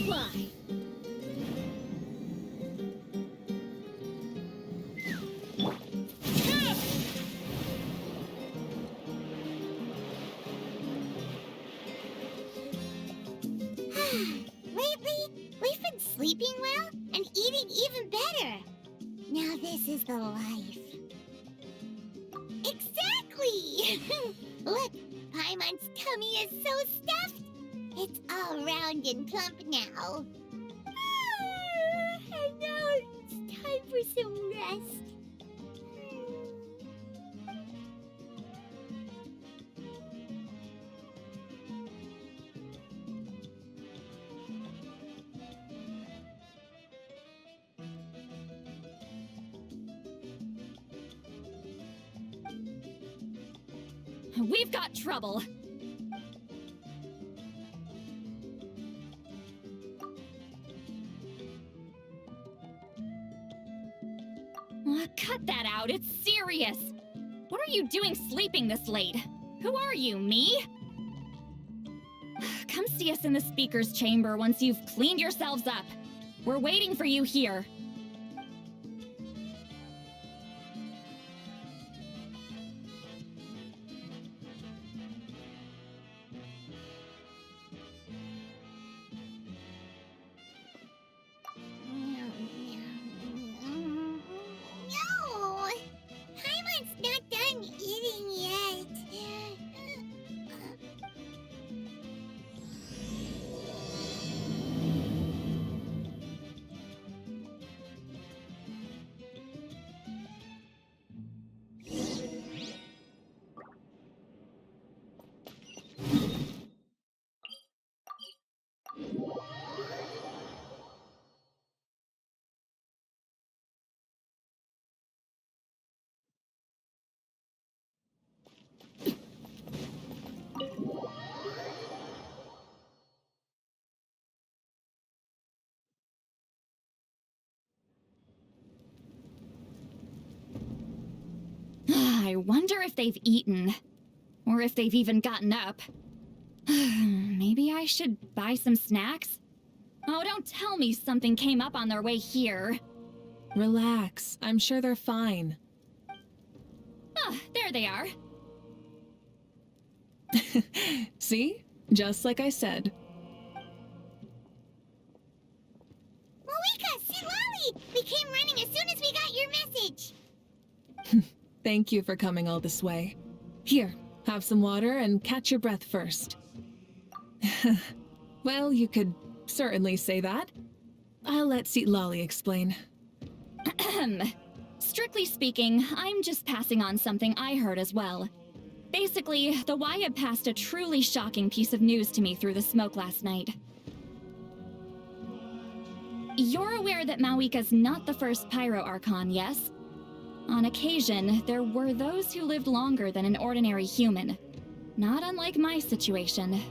Why? Lately, we've been sleeping well and eating even better. Now this is the life. Exactly! Look, Paimon's tummy is so stuffed. It's all round and plump now. And now it's time for some rest. We've got trouble. Cut that out, it's serious. What are you doing sleeping this late? Who are you, me? Come see us in the speaker's chamber once you've cleaned yourselves up. We're waiting for you here. No! Paimon's not done eating yet. I wonder if they've eaten. Or if they've even gotten up. Maybe I should buy some snacks? Oh, don't tell me something came up on their way here. Relax. I'm sure they're fine. Ah, there they are. See? Just like I said. Mavuika, see Lolly! We came running as soon as we got your message. Thank you for coming all this way. Here, have some water and catch your breath first. Well, you could certainly say that. I'll let Lolly explain. Strictly speaking, I'm just passing on something I heard as well. Basically, the Wyab passed a truly shocking piece of news to me through the smoke last night. You're aware that Mavuika's not the first Pyro Archon, yes? On occasion, there were those who lived longer than an ordinary human. Not unlike my situation.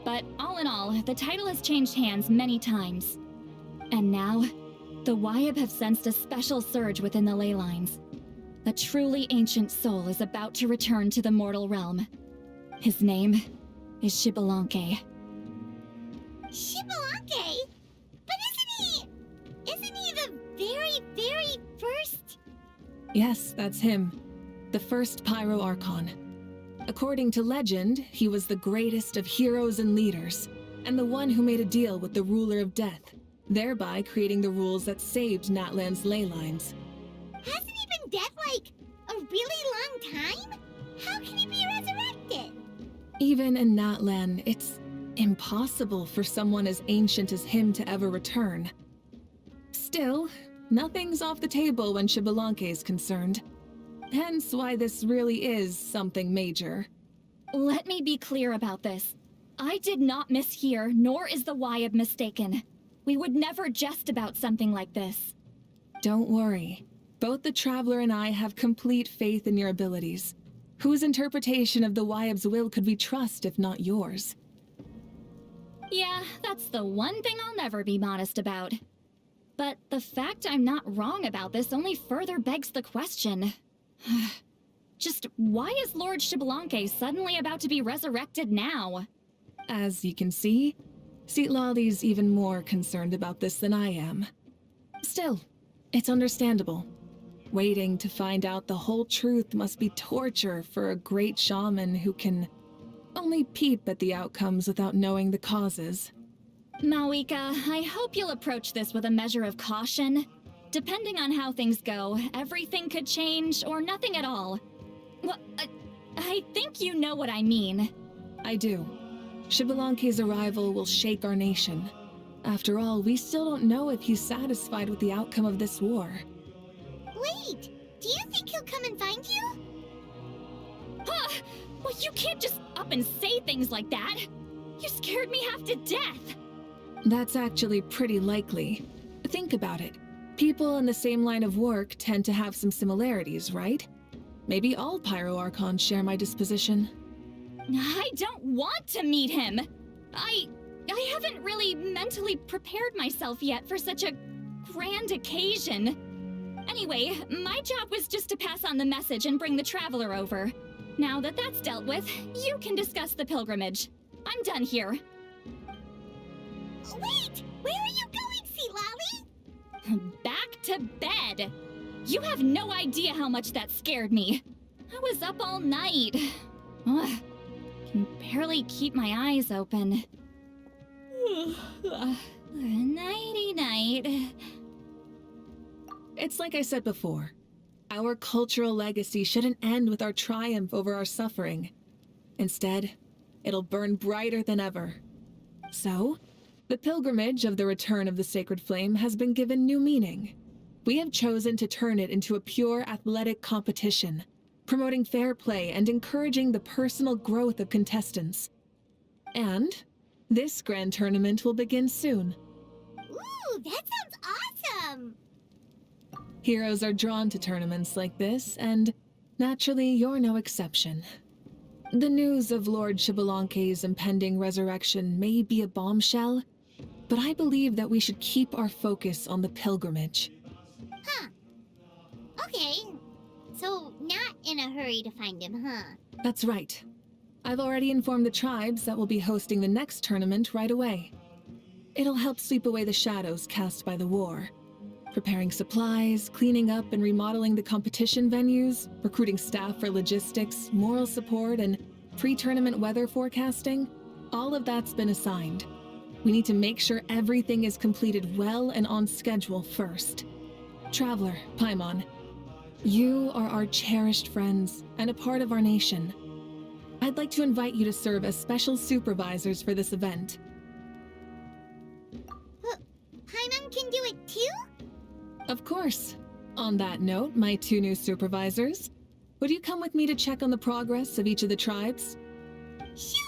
But all in all, the title has changed hands many times. And now, the Wyab have sensed a special surge within the ley lines. A truly ancient soul is about to return to the mortal realm. His name is Xbalanque. Xbalanque? But isn't he the very, very first? Yes, that's him. The first Pyro Archon. According to legend, he was the greatest of heroes and leaders, and the one who made a deal with the ruler of death, thereby creating the rules that saved Natlan's ley lines. Hasn't he been dead like a really long time? How can he be resurrected? Even in Natlan, it's impossible for someone as ancient as him to ever return. Still, nothing's off the table when Xbalanque is concerned. Hence why this really is something major. Let me be clear about this. I did not mishear, nor is the Wyab mistaken. We would never jest about something like this. Don't worry. Both the Traveler and I have complete faith in your abilities. Whose interpretation of the Wyab's will could we trust if not yours? Yeah, that's the one thing I'll never be modest about. But the fact I'm not wrong about this only further begs the question. Just why is Lord Xbalanque suddenly about to be resurrected now? As you can see, Lolly's even more concerned about this than I am. Still, it's understandable. Waiting to find out the whole truth must be torture for a great shaman who can only peep at the outcomes without knowing the causes. Mavuika, I hope you'll approach this with a measure of caution. Depending on how things go, everything could change or nothing at all. Well, I think you know what I mean. I do. Xbalanque's arrival will shake our nation. After all, we still don't know if he's satisfied with the outcome of this war. Wait, do you think he'll come and find you? Huh? Well, you can't just up and say things like that. You scared me half to death. That's actually pretty likely. Think about it. People in the same line of work tend to have some similarities, right? Maybe all Pyro Archons share my disposition. I don't want to meet him. I haven't really mentally prepared myself yet for such a grand occasion. Anyway, my job was just to pass on the message and bring the Traveler over. Now that that's dealt with, you can discuss the pilgrimage. I'm done here. Wait! Where are you going, Sea Lolly? Back to bed. You have no idea how much that scared me. I was up all night. Ugh, can barely keep my eyes open. Nighty-night. It's like I said before. Our cultural legacy shouldn't end with our triumph over our suffering. Instead, it'll burn brighter than ever. So, the pilgrimage of the return of the sacred flame has been given new meaning. We have chosen to turn it into a pure athletic competition, promoting fair play and encouraging the personal growth of contestants. And this grand tournament will begin soon. Ooh, that sounds awesome! Heroes are drawn to tournaments like this, and naturally, you're no exception. The news of Lord Xbalanque's impending resurrection may be a bombshell, but I believe that we should keep our focus on the pilgrimage. Huh. Okay. So, not in a hurry to find him, huh? That's right. I've already informed the tribes that we'll be hosting the next tournament right away. It'll help sweep away the shadows cast by the war. Preparing supplies, cleaning up and remodeling the competition venues, recruiting staff for logistics, moral support, and pre-tournament weather forecasting, all of that's been assigned. We need to make sure everything is completed well and on schedule first. Traveler, Paimon, you are our cherished friends and a part of our nation. I'd like to invite you to serve as special supervisors for this event. Paimon can do it too? Of course. On that note, my two new supervisors, would you come with me to check on the progress of each of the tribes? Sure!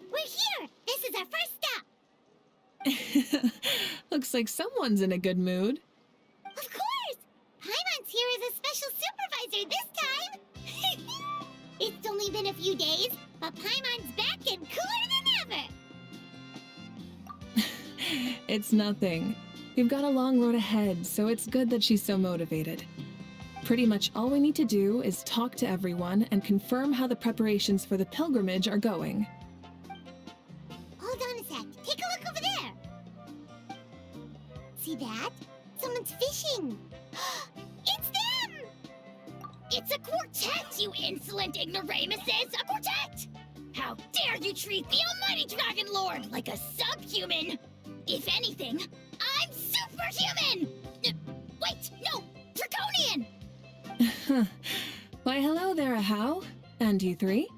We're here! This is our first stop! Looks like someone's in a good mood. Of course! Paimon's here as a special supervisor this time! It's only been a few days, but Paimon's back and cooler than ever! It's nothing. We've got a long road ahead, so it's good that she's so motivated. Pretty much all we need to do is talk to everyone and confirm how the preparations for the pilgrimage are going. Hold on a sec. Take a look over there. See that? Someone's fishing. It's them! It's a quartet, you insolent ignoramuses! A quartet! How dare you treat the almighty Dragon Lord like a subhuman! If anything, I'm superhuman! Wait, no! Draconian! Why, hello there, Ahau. And you three?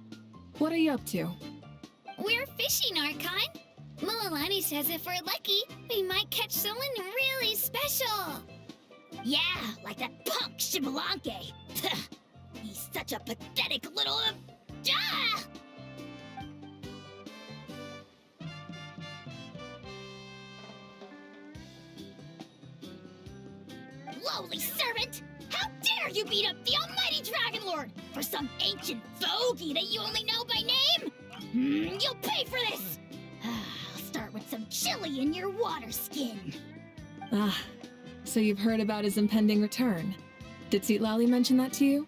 What are you up to? We're fishing, Archon. Mulalani says if we're lucky, we might catch someone really special. Yeah, like that punk Xbalanque. He's such a pathetic little... Ah! lowly servant! How dare you beat up the almighty Dragon Lord for some ancient fogey that you only know by name? You'll pay for this! I'll start with some chili in your water skin. Ah, so you've heard about his impending return. Did Lally mention that to you?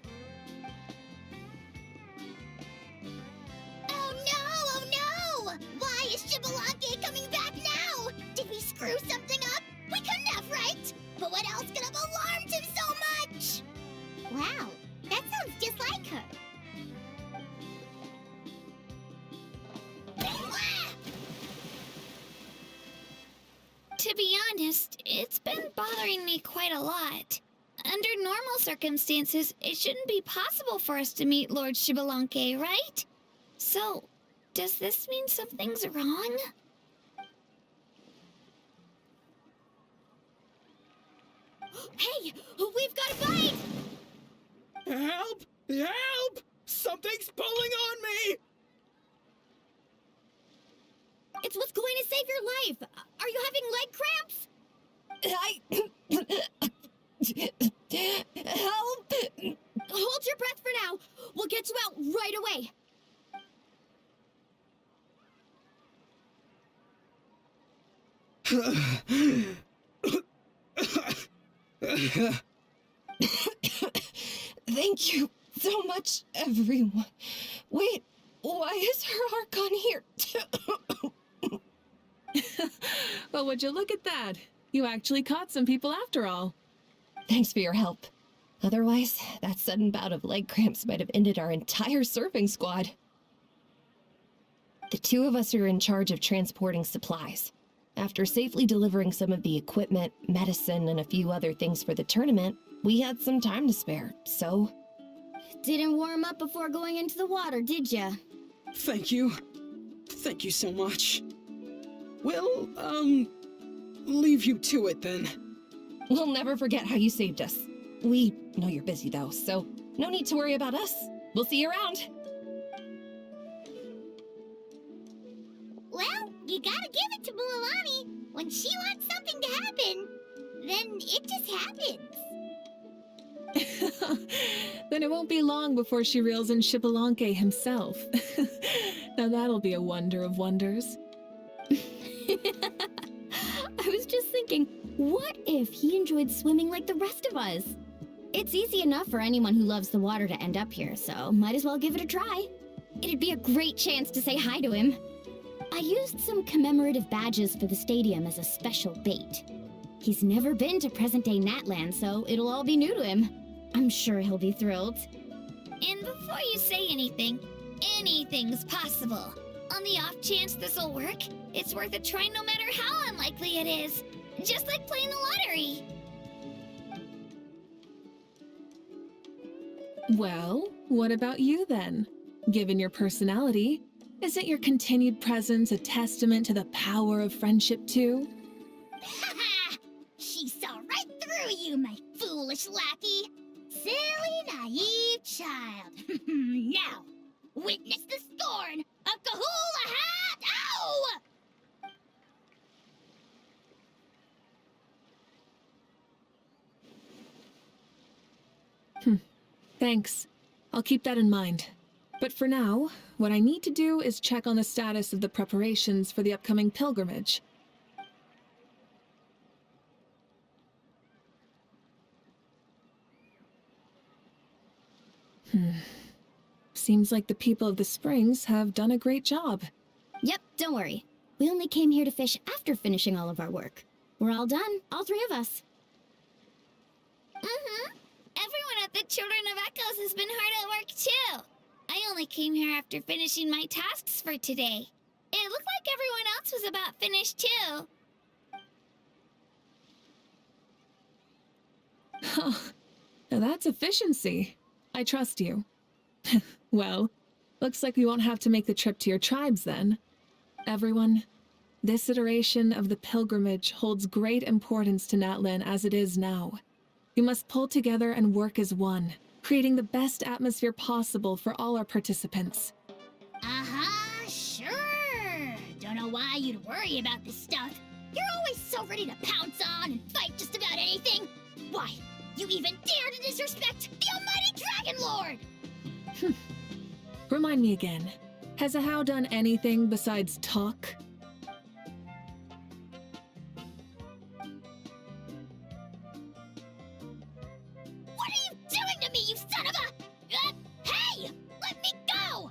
Oh no! Why is Shibalake coming back now? Did we screw something up? We couldn't have, right? But what else could have alarmed him so much? Wow, that sounds just like her. To be honest, it's been bothering me quite a lot. Under normal circumstances, it shouldn't be possible for us to meet Lord Shibalanke, right? So, does this mean something's wrong? Hey, we've got a fight! Help! Help! Something's pulling on me! It's what's going to save your life! Are you having leg cramps? Help! Hold your breath for now. We'll get you out right away. Thank you so much, everyone. Wait, why is her Hearken here? Well, would you look at that? You actually caught some people after all. Thanks for your help. Otherwise, that sudden bout of leg cramps might have ended our entire surfing squad. The two of us are in charge of transporting supplies. After safely delivering some of the equipment, medicine, and a few other things for the tournament, we had some time to spare, so... Didn't warm up before going into the water, did ya? Thank you. Thank you so much. We'll, leave you to it then. We'll never forget how you saved us. We know you're busy though, so no need to worry about us. We'll see you around. Well, you gotta give it to Mualani. When she wants something to happen, then it just happens. Then it won't be long before she reels in Shibalanke himself. Now that'll be a wonder of wonders. I was just thinking, what if he enjoyed swimming like the rest of us? It's easy enough for anyone who loves the water to end up here, so might as well give it a try. It'd be a great chance to say hi to him. I used some commemorative badges for the stadium as a special bait. He's never been to present-day Natland, so it'll all be new to him. I'm sure he'll be thrilled. And before you say anything, anything's possible. On the off chance this'll work, it's worth a try no matter how unlikely it is. Just like playing the lottery. Well, what about you then? Given your personality, isn't your continued presence a testament to the power of friendship too? Ha! She saw right through you, my foolish lackey. Silly, naive child. Now, witness the scorn of Kahula Hat! Ow! Thanks. I'll keep that in mind. But for now, what I need to do is check on the status of the preparations for the upcoming pilgrimage. Seems like the people of the Springs have done a great job. Yep, don't worry. We only came here to fish after finishing all of our work. We're all done, all three of us. Everyone at the Children of Echoes has been hard at work too. I only came here after finishing my tasks for today. It looked like everyone else was about finished too. Now that's efficiency. I trust you. Well, looks like we won't have to make the trip to your tribes then. Everyone, this iteration of the pilgrimage holds great importance to Natlan as it is now. We must pull together and work as one, creating the best atmosphere possible for all our participants. Sure. Don't know why you'd worry about this stuff. You're always so ready to pounce on and fight just about anything. Why, even dare to disrespect the almighty Dragon Lord? Remind me again. Has Ahau done anything besides talk? What are you doing to me, you son of a... hey! Let me go!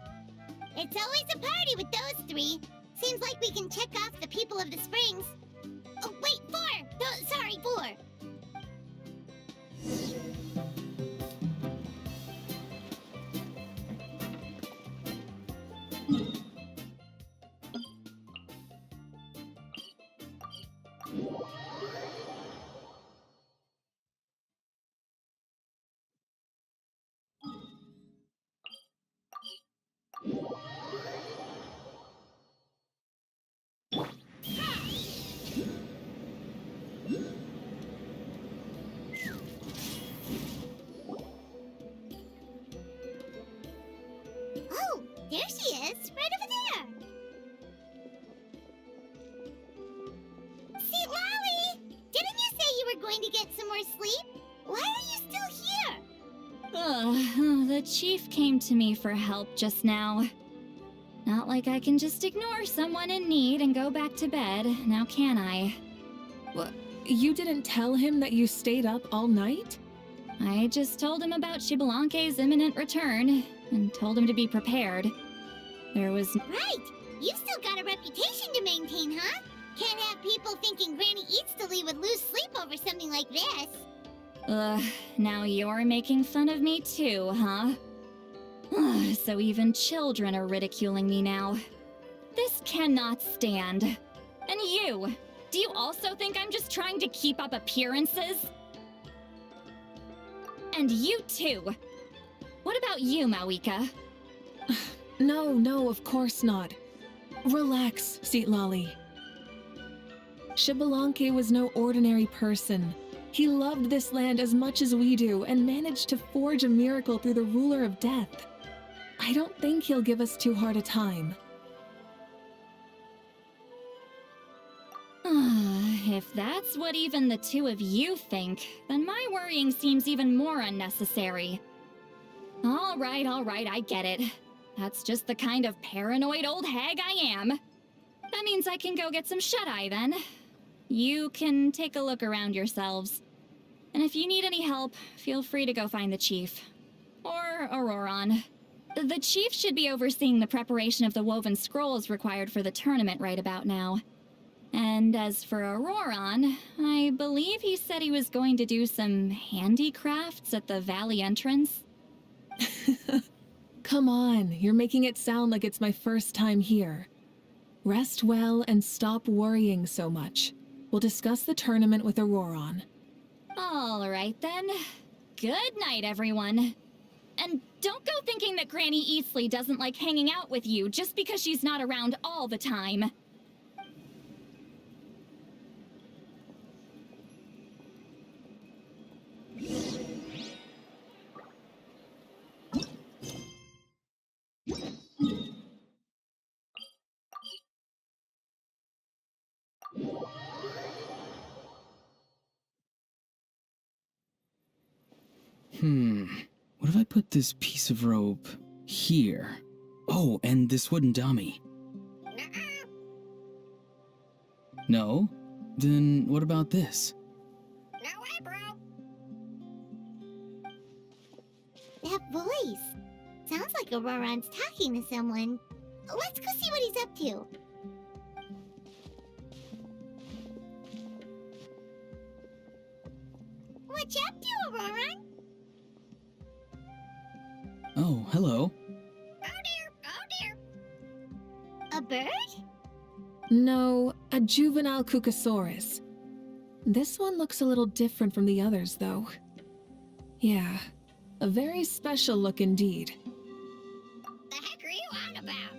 It's always a party with those three. Seems like we can check off the people of the springs. Oh, wait, 4! No, sorry, 4. Oh, there she is, right over there. See, Lolly, didn't you say you were going to get some more sleep? Why are you still here? The chief came to me for help just now. Not like I can just ignore someone in need and go back to bed, now can I? What? You didn't tell him that you stayed up all night? I just told him about Xbalanque's imminent return, and told him to be prepared. There was... Right, you've still got a reputation to maintain, huh? Can't have people thinking Granny Eatsilly would lose sleep over something like this. Now you're making fun of me too, huh? So even children are ridiculing me now. This cannot stand. And you! Do you also think I'm just trying to keep up appearances? And you too! What about you, Mavuika? No, of course not. Relax, Lolly. Xbalanque was no ordinary person. He loved this land as much as we do and managed to forge a miracle through the ruler of death. I don't think he'll give us too hard a time. If that's what even the two of you think, then my worrying seems even more unnecessary. All right, I get it. That's just the kind of paranoid old hag I am. That means I can go get some shut-eye then. You can take a look around yourselves. And if you need any help, feel free to go find the chief. Or Auroron. The chief should be overseeing the preparation of the woven scrolls required for the tournament right about now. And as for Auroron, I believe he said he was going to do some handicrafts at the valley entrance. Come on, you're making it sound like it's my first time here. Rest well and stop worrying so much. We'll discuss the tournament with Auroron. All right then. Good night, everyone. And don't go thinking that Granny Eatsilly doesn't like hanging out with you just because she's not around all the time. What if I put this piece of rope here? Oh, and this wooden dummy. No? Then what about this? No way, bro. That voice. Sounds like Auroron's talking to someone. Let's go see what he's up to. What you up to, Auroron? Oh, hello. Oh dear. A bird? No, a juvenile Cucosaurus. This one looks a little different from the others, though. Yeah, a very special look indeed. The heck are you on about?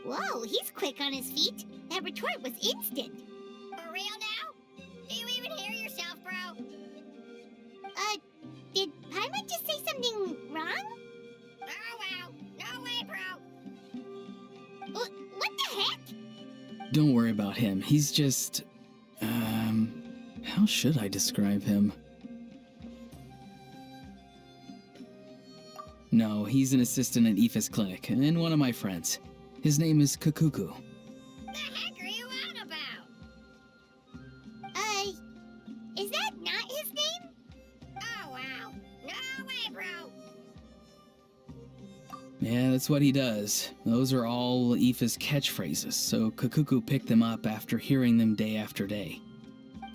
Whoa, he's quick on his feet. That retort was instant. For real now? Do you even hear yourself, bro? Did Paimon just say something wrong? Oh wow, no way, bro. What the heck? Don't worry about him. He's just... how should I describe him? No, he's an assistant at Aoife's clinic, and one of my friends. His name is Kakuku. The heck are you on about? Is that not his name? Oh, wow. No way, bro. Yeah, that's what he does. Those are all Aoife's catchphrases, so Kakuku picked them up after hearing them day after day.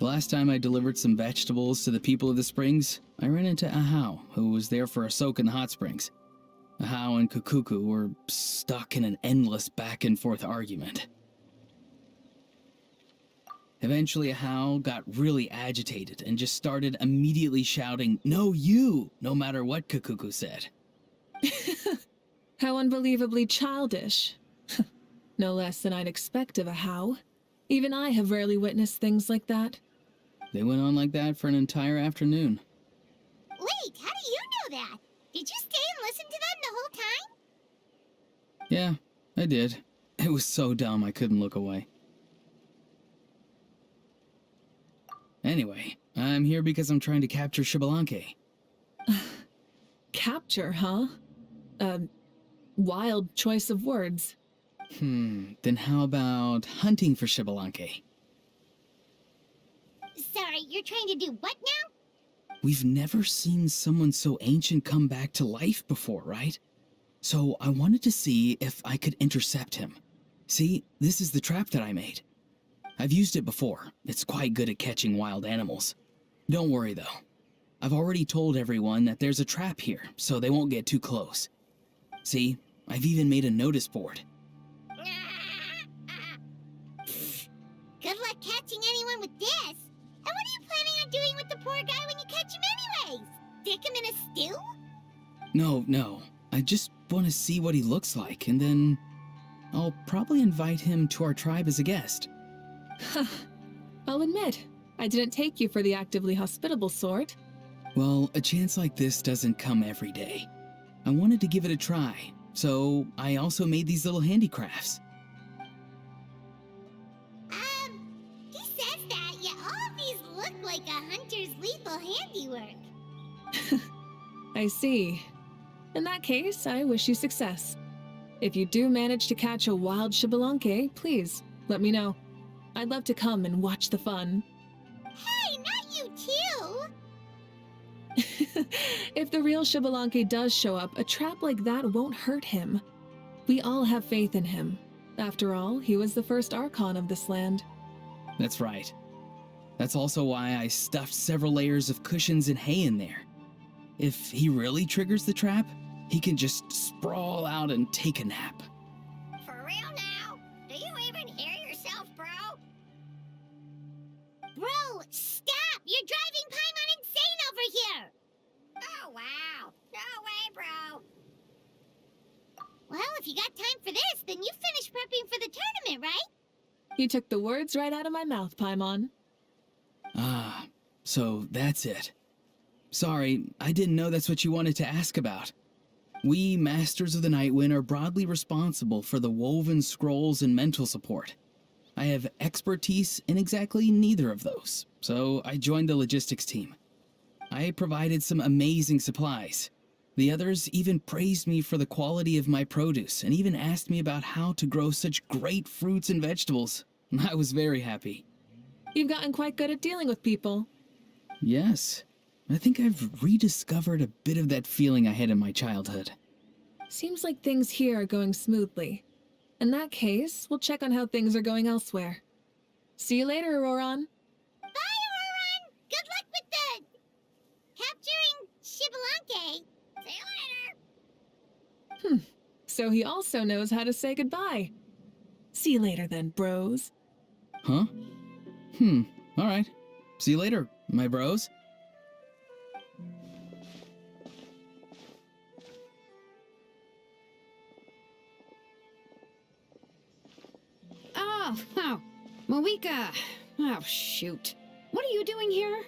The last time I delivered some vegetables to the people of the springs, I ran into Ahau, who was there for a soak in the hot springs. Ahau and Kakuku were stuck in an endless back-and-forth argument. Eventually, Ahau got really agitated and just started immediately shouting, "No, you!" no matter what Kakuku said. How unbelievably childish. No less than I'd expect of a how. Even I have rarely witnessed things like that. They went on like that for an entire afternoon. Wait, how do you know that? Did you stay and listen to them the whole time? Yeah, I did. It was so dumb I couldn't look away. Anyway, I'm here because I'm trying to capture Xbalanque. Capture, huh? Wild choice of words. Then how about hunting for Xbalanque? Sorry, you're trying to do what now? We've never seen someone so ancient come back to life before, right? So I wanted to see if I could intercept him. See, this is the trap that I made. I've used it before. It's quite good at catching wild animals. Don't worry though. I've already told everyone that there's a trap here, so they won't get too close. See, I've even made a notice board. Good luck catching anyone with this. And what are you planning on doing with the poor guy when you catch him anyways? Stick him in a stew? No. I just want to see what he looks like, and then I'll probably invite him to our tribe as a guest. I'll admit, I didn't take you for the actively hospitable sort. Well, a chance like this doesn't come every day. I wanted to give it a try, so I also made these little handicrafts. He says that, yet all of these look like a hunter's lethal handiwork. I see. In that case, I wish you success. If you do manage to catch a wild Xbalanque, please, let me know. I'd love to come and watch the fun. Hey, not you too! If the real Xbalanque does show up, a trap like that won't hurt him. We all have faith in him. After all, he was the first Archon of this land. That's right. That's also why I stuffed several layers of cushions and hay in there. If he really triggers the trap, he can just sprawl out and take a nap. For real now? Do you even hear yourself, bro? Bro, stop! You're driving Paimon insane over here! Oh, wow. No way, bro. Well, if you got time for this, then you finished prepping for the tournament, right? You took the words right out of my mouth, Paimon. Ah, so that's it. Sorry, I didn't know that's what you wanted to ask about. We, Masters of the Nightwind, are broadly responsible for the woven scrolls and mental support. I have expertise in exactly neither of those, so I joined the logistics team. I provided some amazing supplies. The others even praised me for the quality of my produce and even asked me about how to grow such great fruits and vegetables. I was very happy. You've gotten quite good at dealing with people. Yes. I think I've rediscovered a bit of that feeling I had in my childhood. Seems like things here are going smoothly. In that case, we'll check on how things are going elsewhere. See you later, Auroron. Bye, Auroron! Good luck with the... capturing Xbalanque. See you later! So he also knows how to say goodbye. See you later then, bros. Huh? Alright. See you later, my bros. Oh, Mavuika. Oh, shoot. What are you doing here?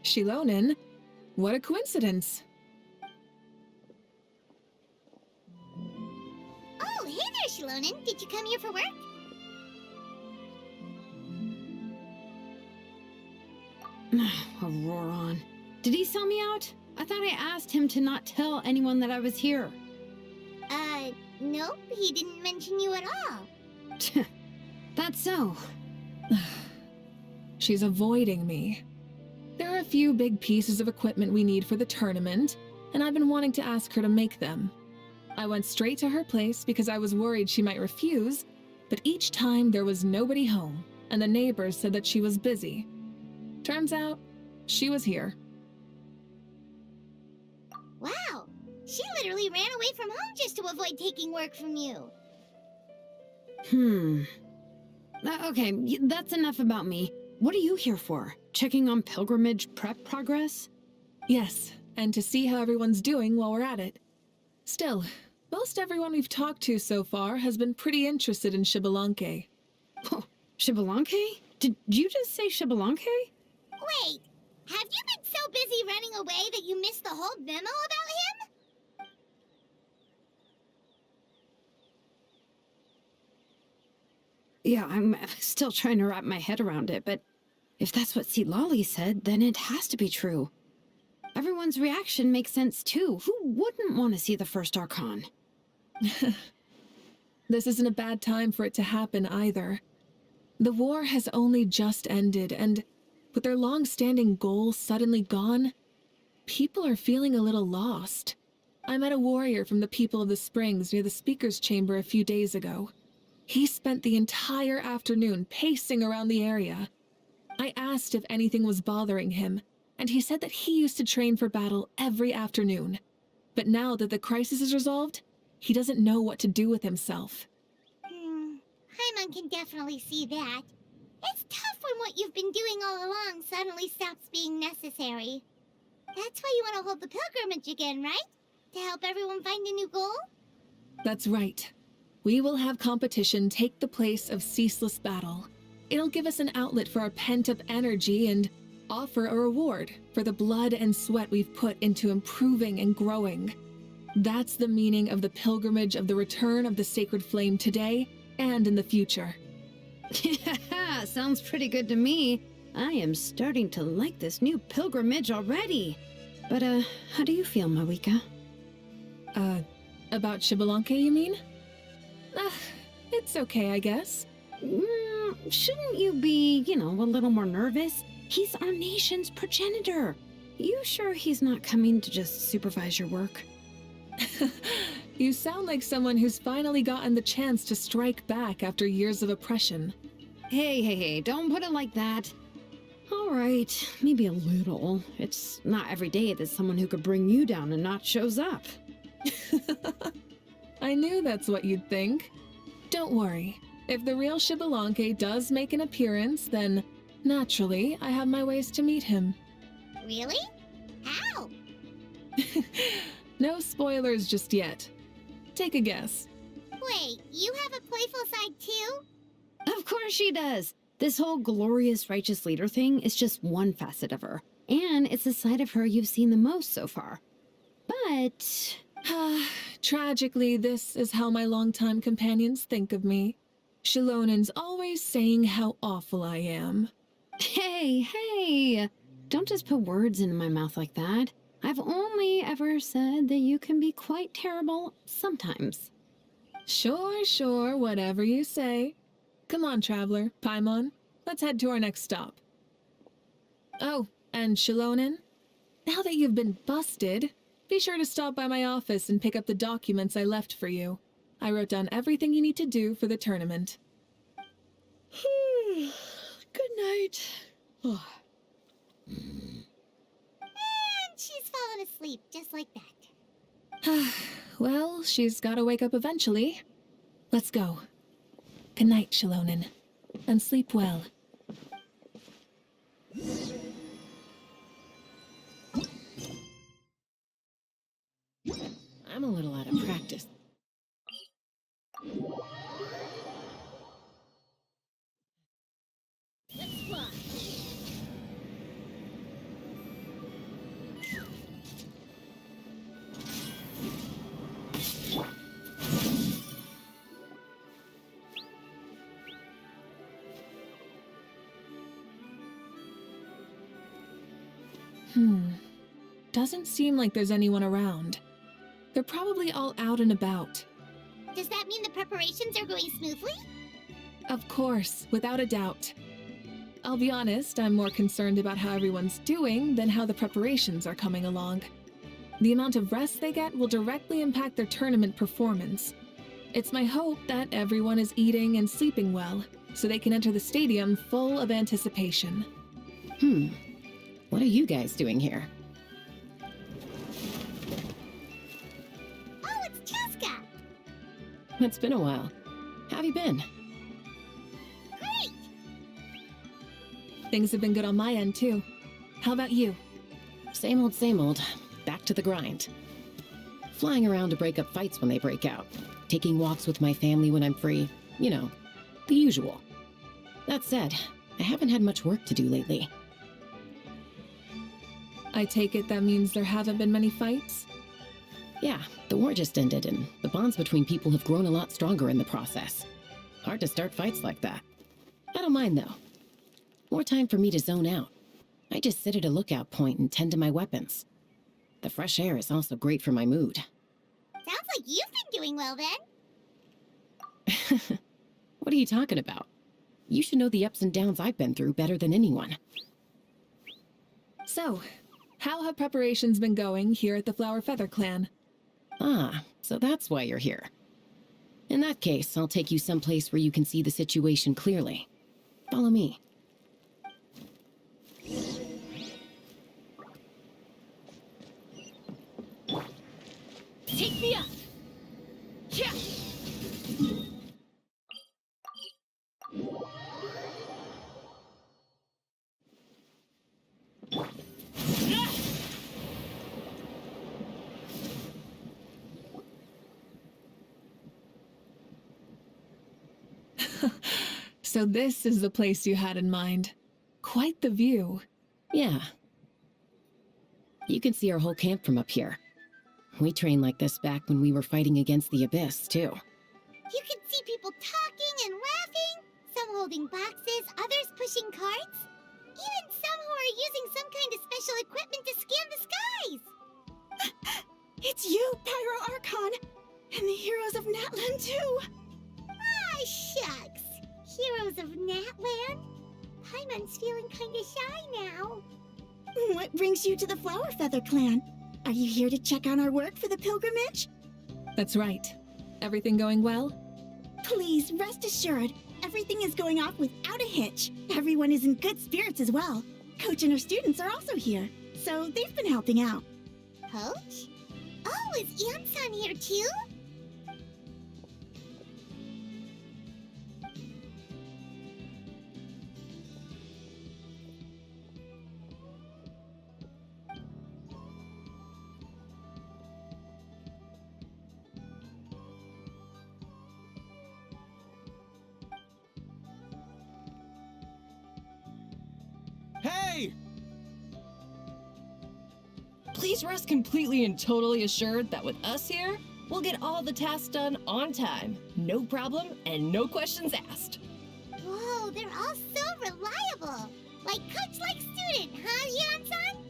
Shilonen? What a coincidence. Oh, hey there, Shilonen. Did you come here for work? Auroron. Did he sell me out? I thought I asked him to not tell anyone that I was here. Nope, he didn't mention you at all. That's so. She's avoiding me. There are a few big pieces of equipment we need for the tournament, and I've been wanting to ask her to make them. I went straight to her place because I was worried she might refuse, but each time there was nobody home, and the neighbors said that she was busy. Turns out, she was here. Wow, she literally ran away from home just to avoid taking work from you. Okay, that's enough about me. What are you here for? Checking on pilgrimage prep progress? Yes, and to see how everyone's doing while we're at it. Still, most everyone we've talked to so far has been pretty interested in Xbalanque. Oh, Xbalanque? Did you just say Xbalanque? Wait, have you been so busy running away that you missed the whole memo about him? Yeah, I'm still trying to wrap my head around it, but if that's what Lolly said, then it has to be true. Everyone's reaction makes sense too. Who wouldn't want to see the first Archon? This isn't a bad time for it to happen either. The war has only just ended, and with their long-standing goals suddenly gone, people are feeling a little lost. I met a warrior from the People of the Springs near the Speaker's Chamber a few days ago. He spent the entire afternoon pacing around the area. I asked if anything was bothering him, and he said that he used to train for battle every afternoon. But now that the crisis is resolved, he doesn't know what to do with himself. Paimon can definitely see that. It's tough when what you've been doing all along suddenly stops being necessary. That's why you want to hold the pilgrimage again, right? To help everyone find a new goal? That's right. We will have competition take the place of ceaseless battle. It'll give us an outlet for our pent-up energy and offer a reward for the blood and sweat we've put into improving and growing. That's the meaning of the pilgrimage of the return of the sacred flame today and in the future. Yeah, sounds pretty good to me. I am starting to like this new pilgrimage already. But, how do you feel, Mavuika? About Xbalanque, you mean? It's okay, I guess. Shouldn't you be, a little more nervous? He's our nation's progenitor. You sure he's not coming to just supervise your work? You sound like someone who's finally gotten the chance to strike back after years of oppression. Hey, don't put it like that. All right, maybe a little. It's not every day that someone who could bring you down a notch shows up. I knew that's what you'd think. Don't worry. If the real Xbalanque does make an appearance, then naturally I have my ways to meet him. Really? How? No spoilers just yet. Take a guess. Wait, you have a playful side too? Of course she does. This whole glorious righteous leader thing is just one facet of her. And it's the side of her you've seen the most so far. But... Tragically, this is how my longtime companions think of me. Shilonen's always saying how awful I am. Hey! Don't just put words into my mouth like that. I've only ever said that you can be quite terrible sometimes. Sure, whatever you say. Come on, traveler, Paimon. Let's head to our next stop. Oh, and Shilonen, now that you've been busted, be sure to stop by my office and pick up the documents I left for you. I wrote down everything you need to do for the tournament. Good night. And she's fallen asleep just like that. Well, she's gotta wake up eventually. Let's go. Good night, Shilonen. And sleep well. I'm a little out of practice. Let's fly. doesn't seem like there's anyone around. They're probably all out and about. Does that mean the preparations are going smoothly? Of course, without a doubt. I'll be honest, I'm more concerned about how everyone's doing than how the preparations are coming along. The amount of rest they get will directly impact their tournament performance. It's my hope that everyone is eating and sleeping well, so they can enter the stadium full of anticipation. What are you guys doing here? Oh, it's Cheska! It's been a while. How have you been? Great! Things have been good on my end, too. How about you? Same old, same old. Back to the grind. Flying around to break up fights when they break out. Taking walks with my family when I'm free. You know, the usual. That said, I haven't had much work to do lately. I take it that means there haven't been many fights? Yeah, the war just ended, and the bonds between people have grown a lot stronger in the process. Hard to start fights like that. I don't mind, though. More time for me to zone out. I just sit at a lookout point and tend to my weapons. The fresh air is also great for my mood. Sounds like you've been doing well then. What are you talking about? You should know the ups and downs I've been through better than anyone. So, how have preparations been going here at the Flower Feather Clan? Ah, so that's why you're here. In that case, I'll take you someplace where you can see the situation clearly. Follow me. Take me up! Yeah! So this is the place you had in mind. Quite the view. Yeah. You can see our whole camp from up here. We trained like this back when we were fighting against the Abyss, too. You can see people talking and laughing, some holding boxes, others pushing carts. Even some who are using some kind of special equipment to scan the skies. It's you, Pyro Archon, and the heroes of Natlan too. Ah, shucks. Heroes of Natlan? Paimon's feeling kinda shy now. What brings you to the Flower Feather Clan? Are you here to check on our work for the pilgrimage? That's right. Everything going well? Please, rest assured, everything is going off without a hitch. Everyone is in good spirits as well. Coach and her students are also here, so they've been helping out. Coach? Oh, is Anson here too? Hey! Please rest completely and totally assured that with us here, we'll get all the tasks done on time. No problem and no questions asked. Whoa, they're all so reliable. Like coach, like student, huh, Anson?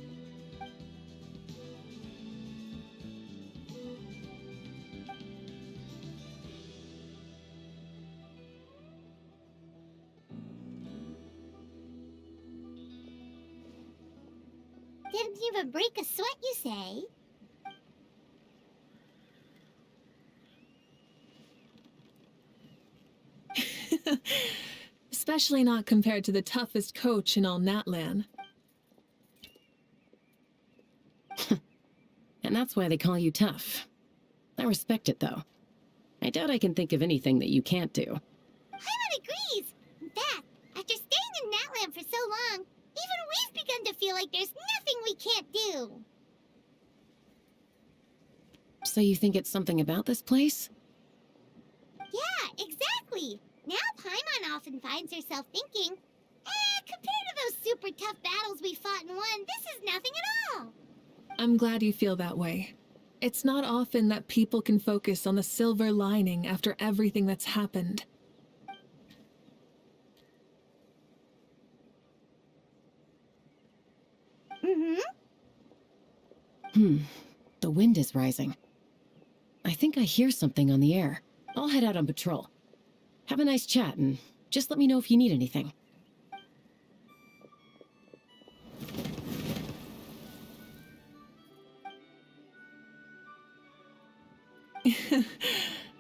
Didn't even break a sweat, you say? Especially not compared to the toughest coach in all Natlan. And that's why they call you tough. I respect it, though. I doubt I can think of anything that you can't do. Paimon agrees. In fact, after staying in Natlan for so long, even we've begun to feel like there's nothing we can't do. So you think it's something about this place? Yeah, exactly. Now Paimon often finds herself thinking, compared to those super tough battles we fought and won, this is nothing at all. I'm glad you feel that way. It's not often that people can focus on the silver lining after everything that's happened. The wind is rising. I think I hear something on the air. I'll head out on patrol. Have a nice chat, and just let me know if you need anything.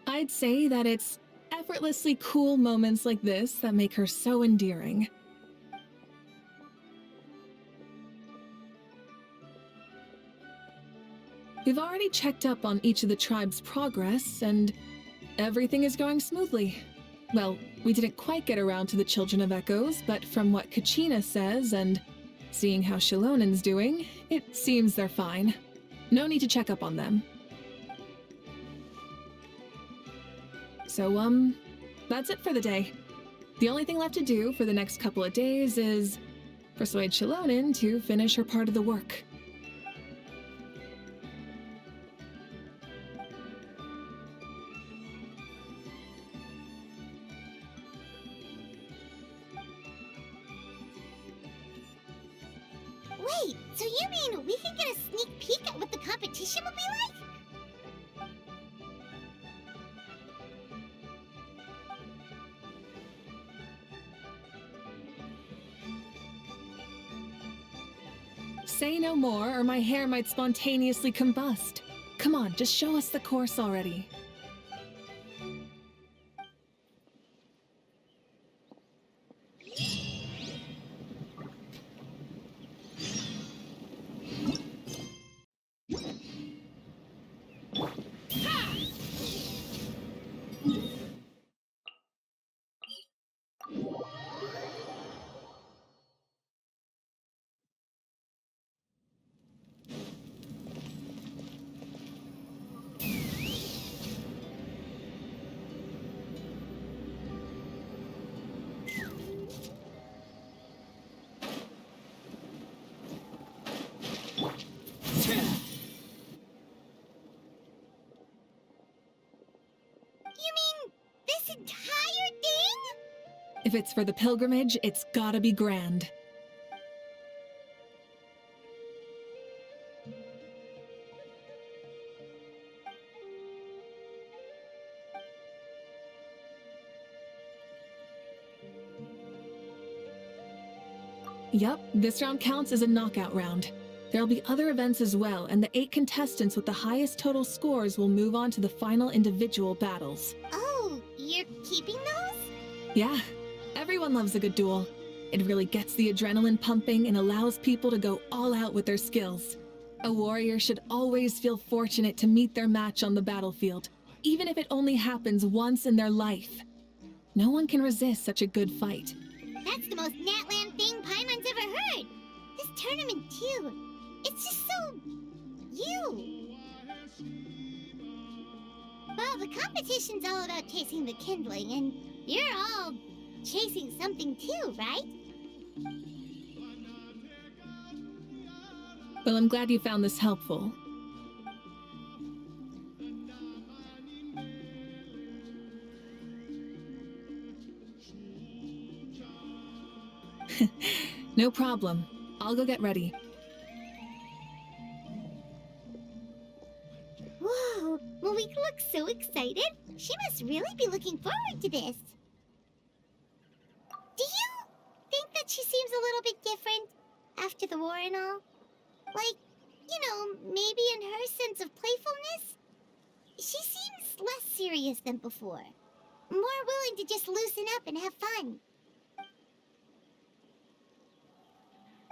I'd say that it's effortlessly cool moments like this that make her so endearing. We've already checked up on each of the tribe's progress, and everything is going smoothly. Well, we didn't quite get around to the Children of Echoes, but from what Kachina says and seeing how Shilonen's doing, it seems they're fine. No need to check up on them. So, that's it for the day. The only thing left to do for the next couple of days is persuade Shilonen to finish her part of the work. Wait, so you mean we can get a sneak peek at what the competition will be like? Say no more, or my hair might spontaneously combust. Come on, just show us the course already. You mean this entire thing? If it's for the pilgrimage, it's gotta be grand. Yup, this round counts as a knockout round. There'll be other events as well, and the 8 contestants with the highest total scores will move on to the final individual battles. Oh, you're keeping those? Yeah, everyone loves a good duel. It really gets the adrenaline pumping and allows people to go all out with their skills. A warrior should always feel fortunate to meet their match on the battlefield, even if it only happens once in their life. No one can resist such a good fight. That's the most Natland thing Paimon's ever heard. This tournament, too. It's just so... you. Well, the competition's all about chasing the kindling, and you're all chasing something too, right? Well, I'm glad you found this helpful. No problem. I'll go get ready. Whoa, Mavuika looks so excited. She must really be looking forward to this. Do you think that she seems a little bit different after the war and all? Like, you know, maybe in her sense of playfulness? She seems less serious than before. More willing to just loosen up and have fun.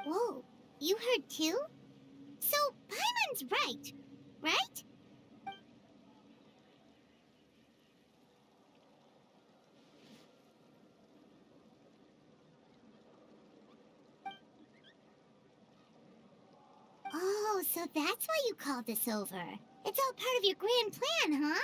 Whoa, you heard too? So, Paimon's right? Oh, so that's why you called us over. It's all part of your grand plan, huh?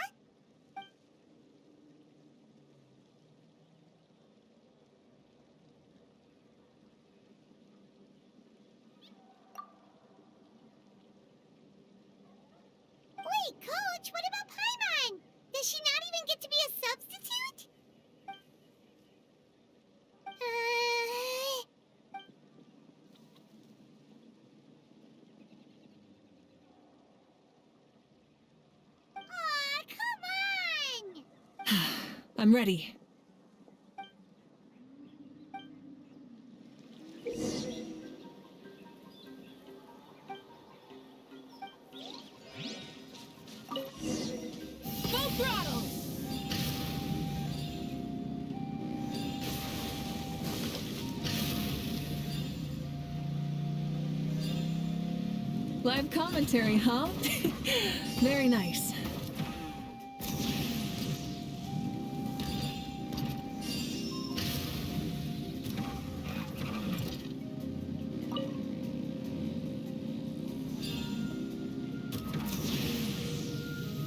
Wait, Coach, what about Paimon? Does she not even get to be a substitute? I'm ready. Full throttle! Live commentary, huh? Very nice.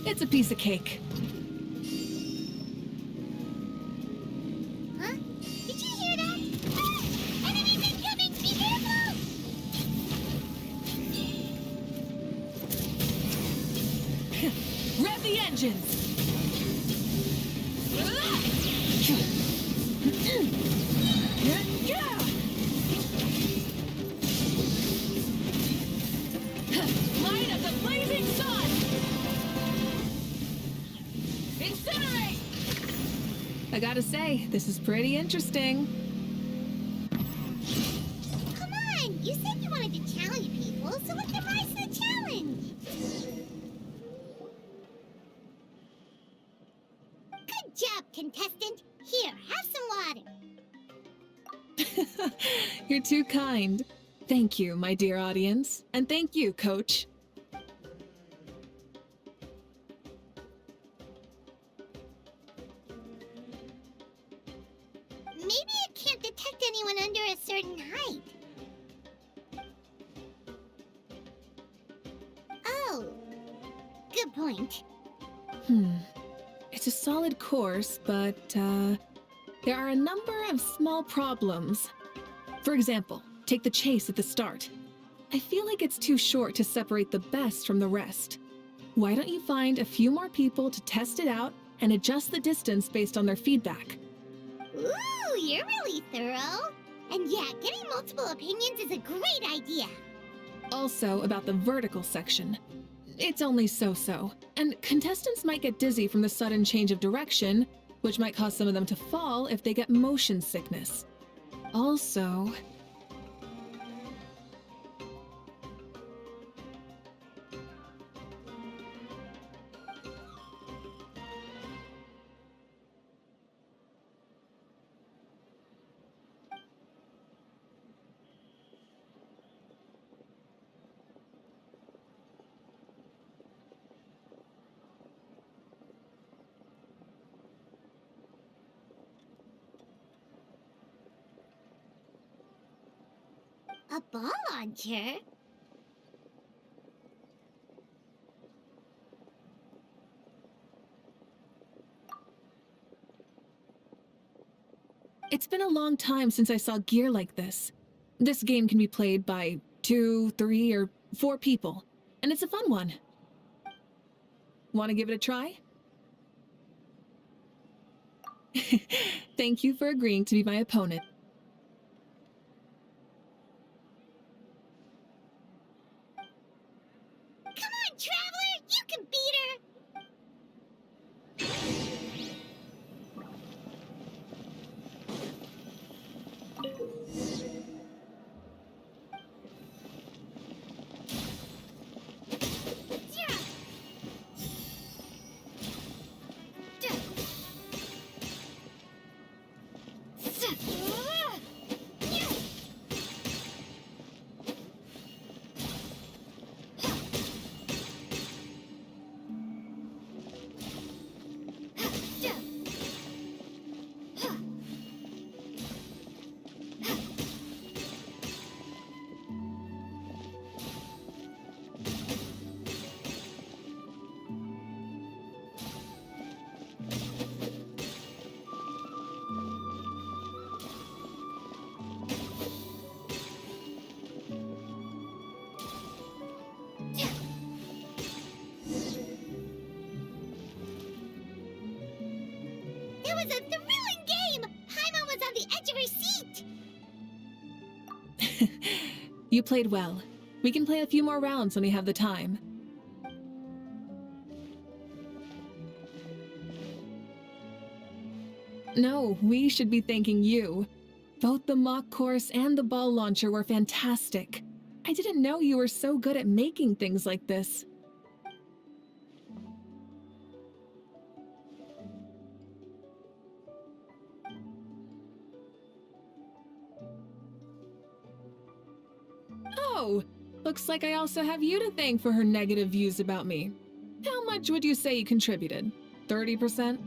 It's a piece of cake. Huh? Did you hear that? Ah! Enemies incoming! Be careful! Rev the engines! Light of the blazing sun! Incinerate! I gotta say, this is pretty interesting. Come on! You said you wanted to challenge people, so let them rise to the challenge! Good job, contestant! Here, have some water! You're too kind. Thank you, my dear audience. And thank you, Coach. Maybe it can't detect anyone under a certain height. Oh. Good point. It's a solid course, but, there are a number of small problems. For example, take the chase at the start. I feel like it's too short to separate the best from the rest. Why don't you find a few more people to test it out and adjust the distance based on their feedback? Ooh, you're really thorough. And yeah, getting multiple opinions is a great idea. Also, about the vertical section. It's only so-so, and contestants might get dizzy from the sudden change of direction, which might cause some of them to fall if they get motion sickness. Also... A ball launcher? It's been a long time since I saw gear like this. This game can be played by 2, 3, or 4 people, and it's a fun one. Want to give it a try? Thank you for agreeing to be my opponent. Come on, Traveler! You can beat her! It was a thrilling game! Paimon was on the edge of her seat! You played well. We can play a few more rounds when we have the time. No, we should be thanking you. Both the mock course and the ball launcher were fantastic. I didn't know you were so good at making things like this. Oh, looks like I also have you to thank for her negative views about me. How much would you say you contributed? 30%?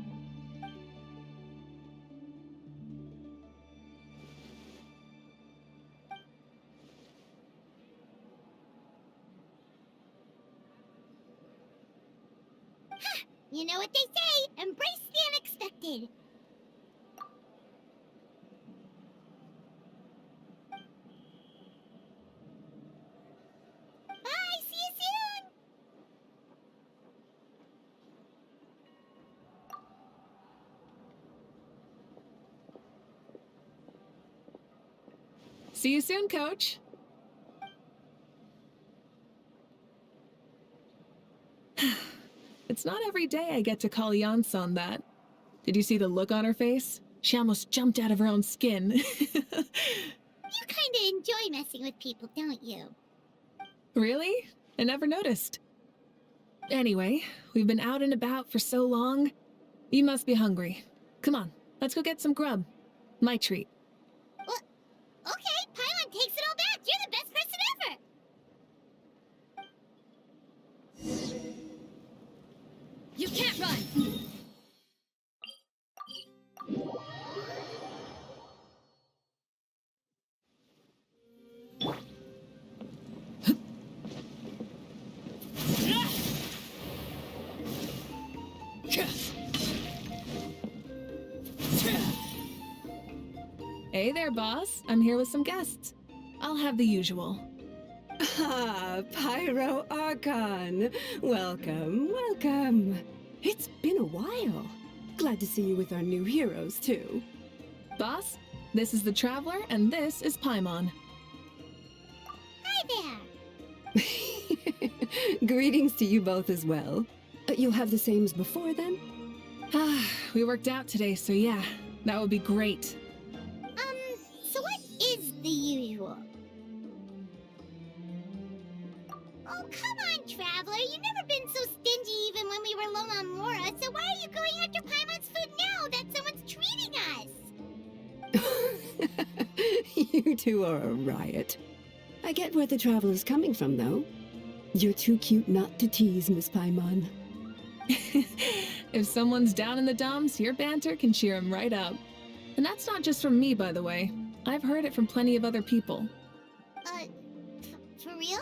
You know what they say, embrace the unexpected. Bye, see you soon! See you soon, Coach. It's not every day I get to call Yansan that. Did you see the look on her face? She almost jumped out of her own skin. You kinda enjoy messing with people, don't you? Really? I never noticed. Anyway, we've been out and about for so long. You must be hungry. Come on, let's go get some grub. My treat. Well, okay, Paimon takes it all back. You're the best person ever. You can't run! Hey there, boss. I'm here with some guests. I'll have the usual. Ah, Pyro Archon. Welcome, welcome. It's been a while. Glad to see you with our new heroes, too. Boss, this is the Traveler, and this is Paimon. Hi there. Greetings to you both as well. You'll have the same as before, then? We worked out today, so yeah, that would be great. So what is the usual? Oh, come on, Traveler. You've never been so stingy even when we were low on Mora, so why are you going after Paimon's food now that someone's treating us? You two are a riot. I get where the Traveler's coming from, though. You're too cute not to tease, Miss Paimon. If someone's down in the dumps, your banter can cheer him right up. And that's not just from me, by the way. I've heard it from plenty of other people. For real?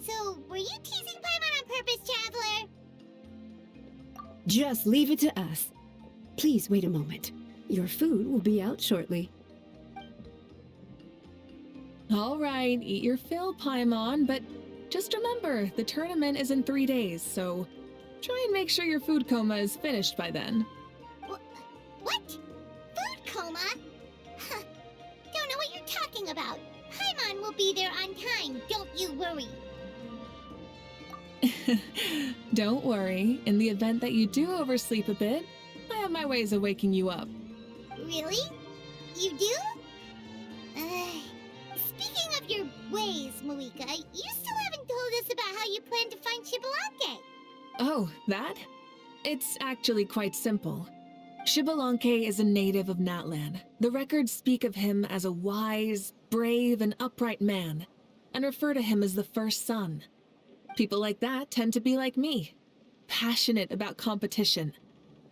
So, were you teasing Paimon on purpose, Traveler? Just leave it to us. Please wait a moment. Your food will be out shortly. All right, eat your fill, Paimon, but just remember, the tournament is in 3 days, so try and make sure your food coma is finished by then. What? Food coma? Huh. Don't know what you're talking about. Paimon will be there on time, don't you worry. Don't worry, in the event that you do oversleep a bit, I have my ways of waking you up. Really? You do? Speaking of your ways, Mavuika, you still haven't told us about how you plan to find Xbalanque. Oh, that? It's actually quite simple. Xbalanque is a native of Natlan. The records speak of him as a wise, brave, and upright man, and refer to him as the first son. People like that tend to be like me, passionate about competition.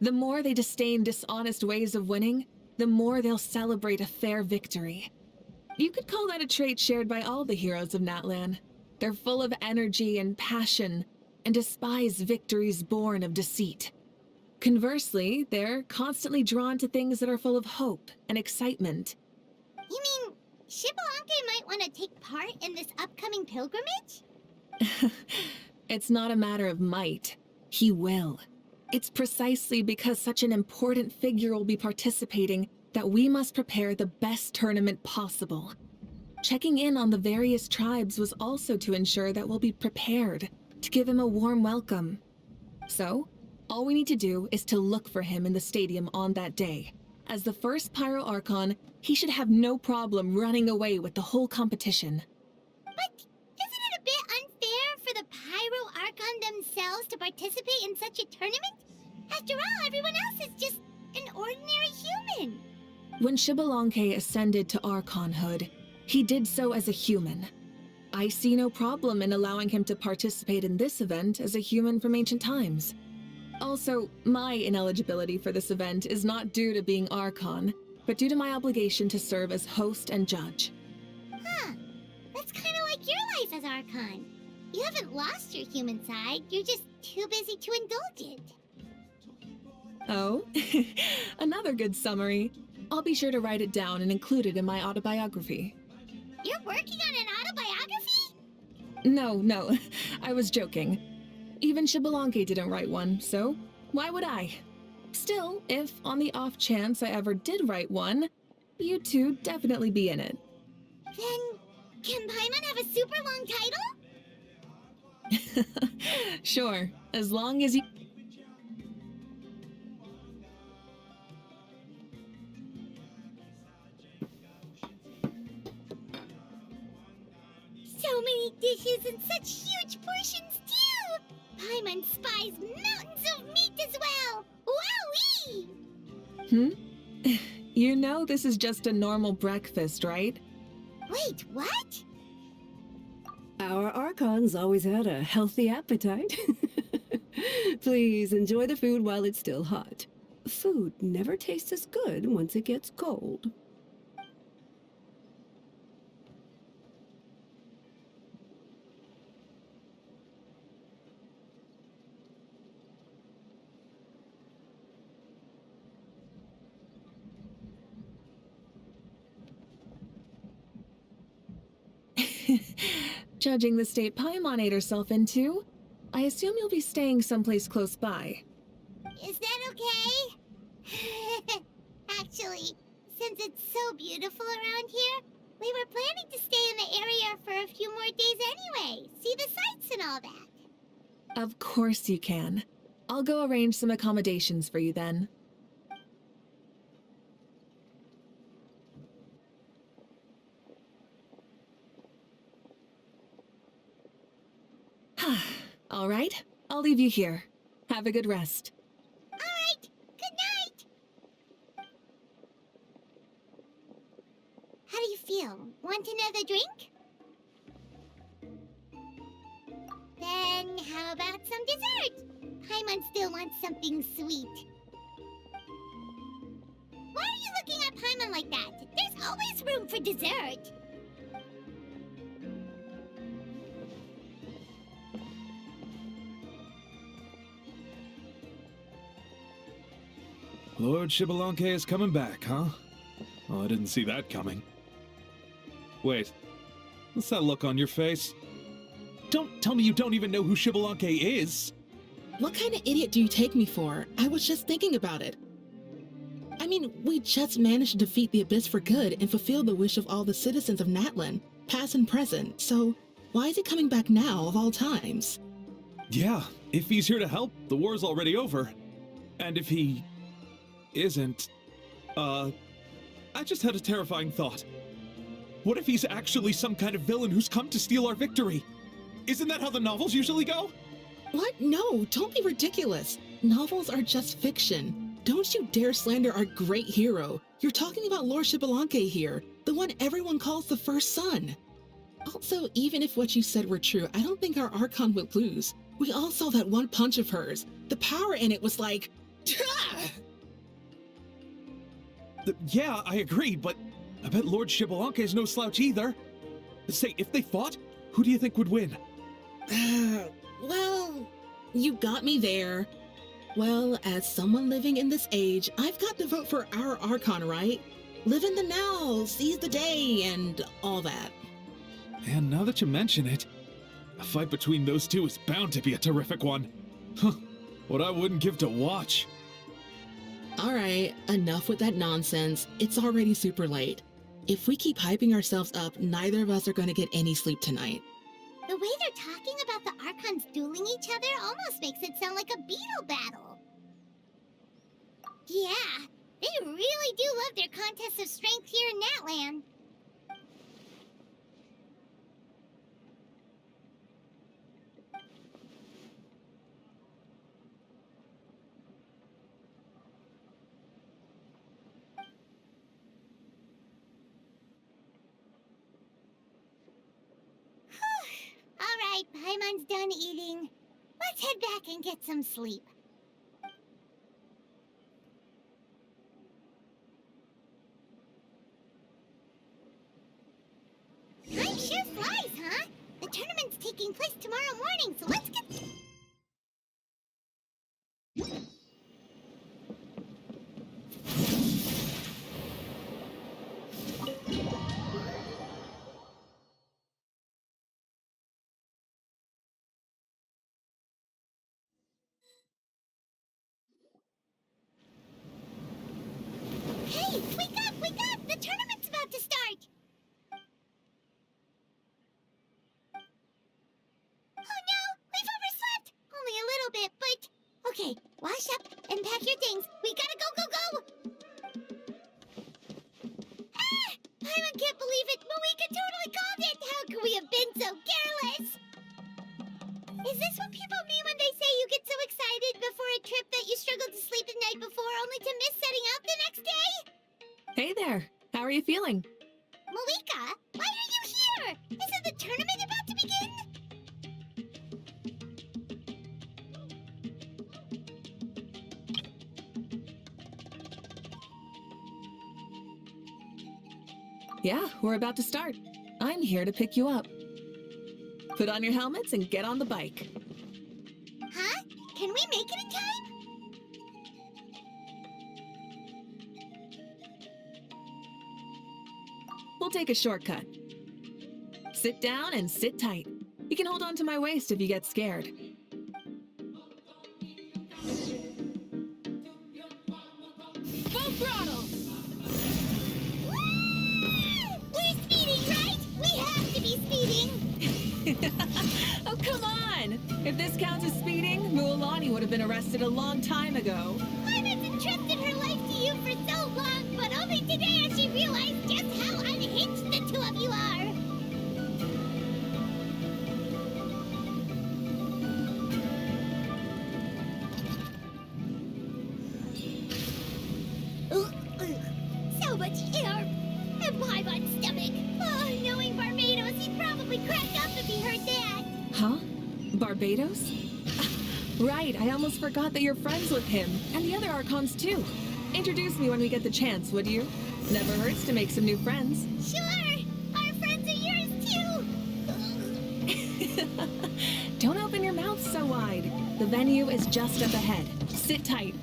The more they disdain dishonest ways of winning, the more they'll celebrate a fair victory. You could call that a trait shared by all the heroes of Natlan. They're full of energy and passion, and despise victories born of deceit. Conversely, they're constantly drawn to things that are full of hope and excitement. You mean Xbalanque might want to take part in this upcoming pilgrimage? It's not a matter of might. He will. It's precisely because such an important figure will be participating that we must prepare the best tournament possible. Checking in on the various tribes was also to ensure that we'll be prepared to give him a warm welcome. So, all we need to do is to look for him in the stadium on that day. As the first Pyro Archon, he should have no problem running away with the whole competition. But isn't it a bit unfair for the Pyro Archon themselves to participate in such a tournament? After all, everyone else is just an ordinary human. When Xbalanque ascended to Archonhood, he did so as a human. I see no problem in allowing him to participate in this event as a human from ancient times. Also, my ineligibility for this event is not due to being Archon, but due to my obligation to serve as host and judge. Huh. That's kind of like your life as Archon. You haven't lost your human side, you're just too busy to indulge it. Oh, another good summary. I'll be sure to write it down and include it in my autobiography. You're working on an autobiography? No, I was joking. Even Xbalanque didn't write one, so why would I? Still, if on the off chance I ever did write one, you two definitely be in it. Then, can Paimon have a super long title? Sure, as long as you... So many dishes and such huge portions, too! Paimon spies mountains of meat as well! Wowee! You know this is just a normal breakfast, right? Wait, what? Our Archons always had a healthy appetite. Please enjoy the food while it's still hot. Food never tastes as good once it gets cold. Judging the state Paimon ate herself into, I assume you'll be staying someplace close by. Is that okay? Actually, since it's so beautiful around here, we were planning to stay in the area for a few more days anyway. See the sights and all that. Of course you can. I'll go arrange some accommodations for you then. All right, I'll leave you here. Have a good rest. All right, good night. How do you feel? Want another drink? Then how about some dessert? Paimon still wants something sweet. Why are you looking at Paimon like that? There's always room for dessert. Lord Xbalanque is coming back, huh? Oh, I didn't see that coming. Wait, what's that look on your face? Don't tell me you don't even know who Xbalanque is! What kind of idiot do you take me for? I was just thinking about it. I mean, we just managed to defeat the Abyss for good and fulfill the wish of all the citizens of Natlan, past and present, so why is he coming back now of all times? Yeah, if he's here to help, the war's already over. And if he... isn't... I just had a terrifying thought. What if he's actually some kind of villain who's come to steal our victory? Isn't that how the novels usually go? What? No, don't be ridiculous. Novels are just fiction. Don't you dare slander our great hero. You're talking about Lord Xbalanque here, the one everyone calls the first son. Also, even if what you said were true, I don't think our Archon would lose. We all saw that one punch of hers. The power in it was like... Yeah, I agree, but I bet Lord Xbalanque is no slouch either. Say, if they fought, who do you think would win? Well, you got me there. Well, as someone living in this age, I've got to vote for our Archon, right? Live in the now, seize the day, and all that. And now that you mention it, a fight between those two is bound to be a terrific one. Huh, what I wouldn't give to watch. Alright, enough with that nonsense. It's already super late. If we keep hyping ourselves up, neither of us are going to get any sleep tonight. The way they're talking about the Archons dueling each other almost makes it sound like a beetle battle. Yeah, They really do love their contests of strength here in Natland. Alright, Paimon's done eating. Let's head back and get some sleep. Time sure flies, huh? The tournament's taking place tomorrow morning, so let's get... Hey, wake up, wake up! The tournament's about to start! Oh no, we've overslept! Only a little bit, but... Okay, wash up and pack your things. We gotta go, go, go! Ah! I can't believe it! Mavuika totally called it! How could we have been so careless? Is this what people mean when they say you get so excited before a trip that you struggled to sleep the night before only to miss setting out the next day? Hey there. How are you feeling? Mavuika, why are you here? Isn't the tournament about to begin? Yeah, we're about to start. I'm here to pick you up. Put on your helmets and get on the bike. Huh? Can we make it in time? We'll take a shortcut. Sit down and sit tight. You can hold on to my waist if you get scared. Full throttle! We're speeding, right? We have to be speeding! Oh, come on! If this counts as speeding, Mualani would have been arrested a long time ago. Paimon's entrusted her life to you for so long, but only today has she realized just how unhinged the two of you are! So much air! And Paimon's stomach! Oh, knowing Barbados, he'd probably crack up if he heard that! Huh? Barbados? Right, I almost forgot that you're friends with him, and the other Archons too. Introduce me when we get the chance, would you? Never hurts to make some new friends. Sure! Our friends are yours too! Don't open your mouth so wide. The venue is just up ahead. Sit tight.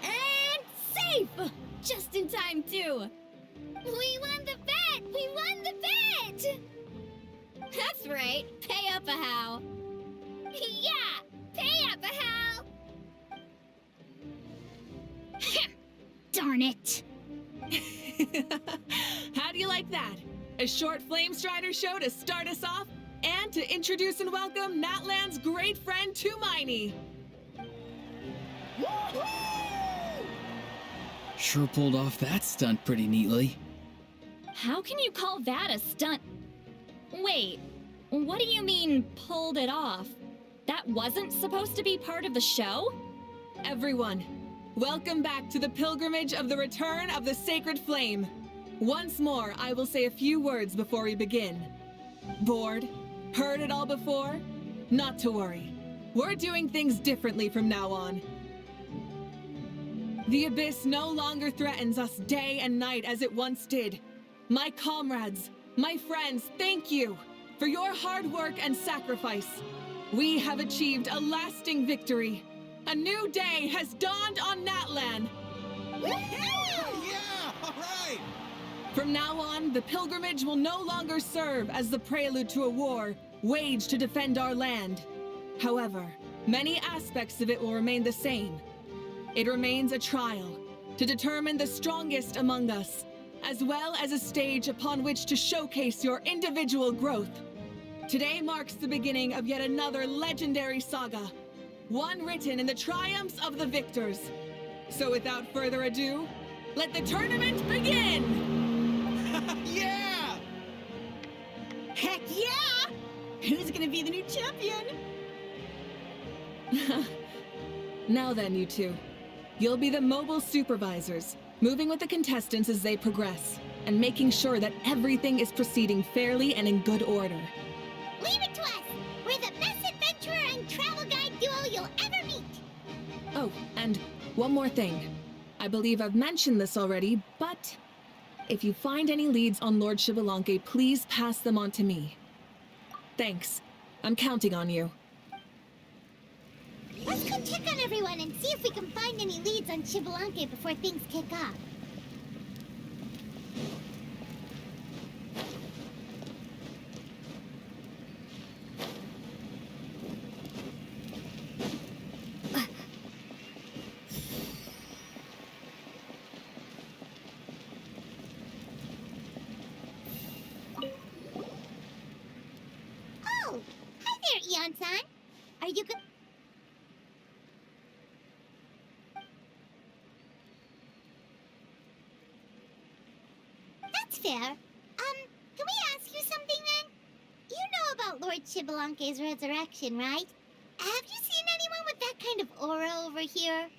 And safe! Just in time, too. We won the bet! We won the bet! That's right. Pay up a how. Yeah! Pay up, Hal! Darn it. How do you like that? A short Flame Strider show to start us off, and to introduce and welcome Natland's great friend Tumaini. Sure pulled off that stunt pretty neatly. How can you call that a stunt? Wait, what do you mean, pulled it off? That wasn't supposed to be part of the show? Everyone, welcome back to the pilgrimage of the return of the sacred flame. Once more, I will say a few words before we begin. Bored? Heard it all before? Not to worry. We're doing things differently from now on. The abyss no longer threatens us day and night as it once did. My comrades, my friends, thank you for your hard work and sacrifice. We have achieved a lasting victory. A new day has dawned on Natland. Yeah! All right! From now on, the pilgrimage will no longer serve as the prelude to a war waged to defend our land. However, many aspects of it will remain the same. it remains a trial to determine the strongest among us, as well as a stage upon which to showcase your individual growth. Today marks the beginning of yet another legendary saga, one written in the triumphs of the victors. So without further ado, let the tournament begin! Yeah! Heck yeah! Who's gonna be the new champion? Now then, you two. You'll be the mobile supervisors, moving with the contestants as they progress, and making sure that everything is proceeding fairly and in good order. Leave it to us! We're the best adventurer and travel guide duo you'll ever meet! Oh, and one more thing. I believe I've mentioned this already, but if you find any leads on Lord Xbalanque, please pass them on to me. Thanks. I'm counting on you. Let's go check on everyone and see if we can find any leads on Xbalanque before things kick off. Oh! Hi there, Eon-san! Are you good? That's fair. Can we ask you something then? You know about Lord Xbalanque's resurrection, right? Have you seen anyone with that kind of aura over here?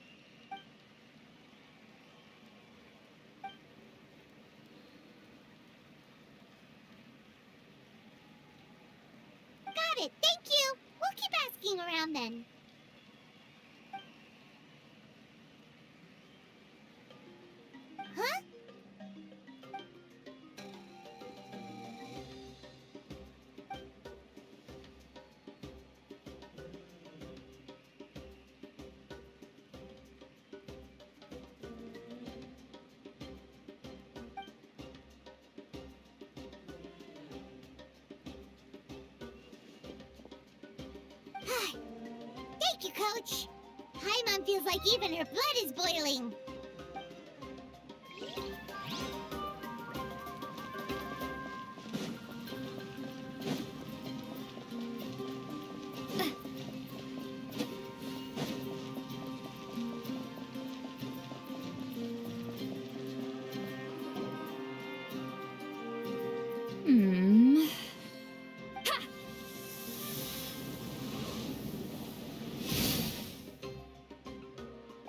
Got it, thank you! We'll keep asking around then. Huh? Thank you, Coach. Paimon feels like even her blood is boiling.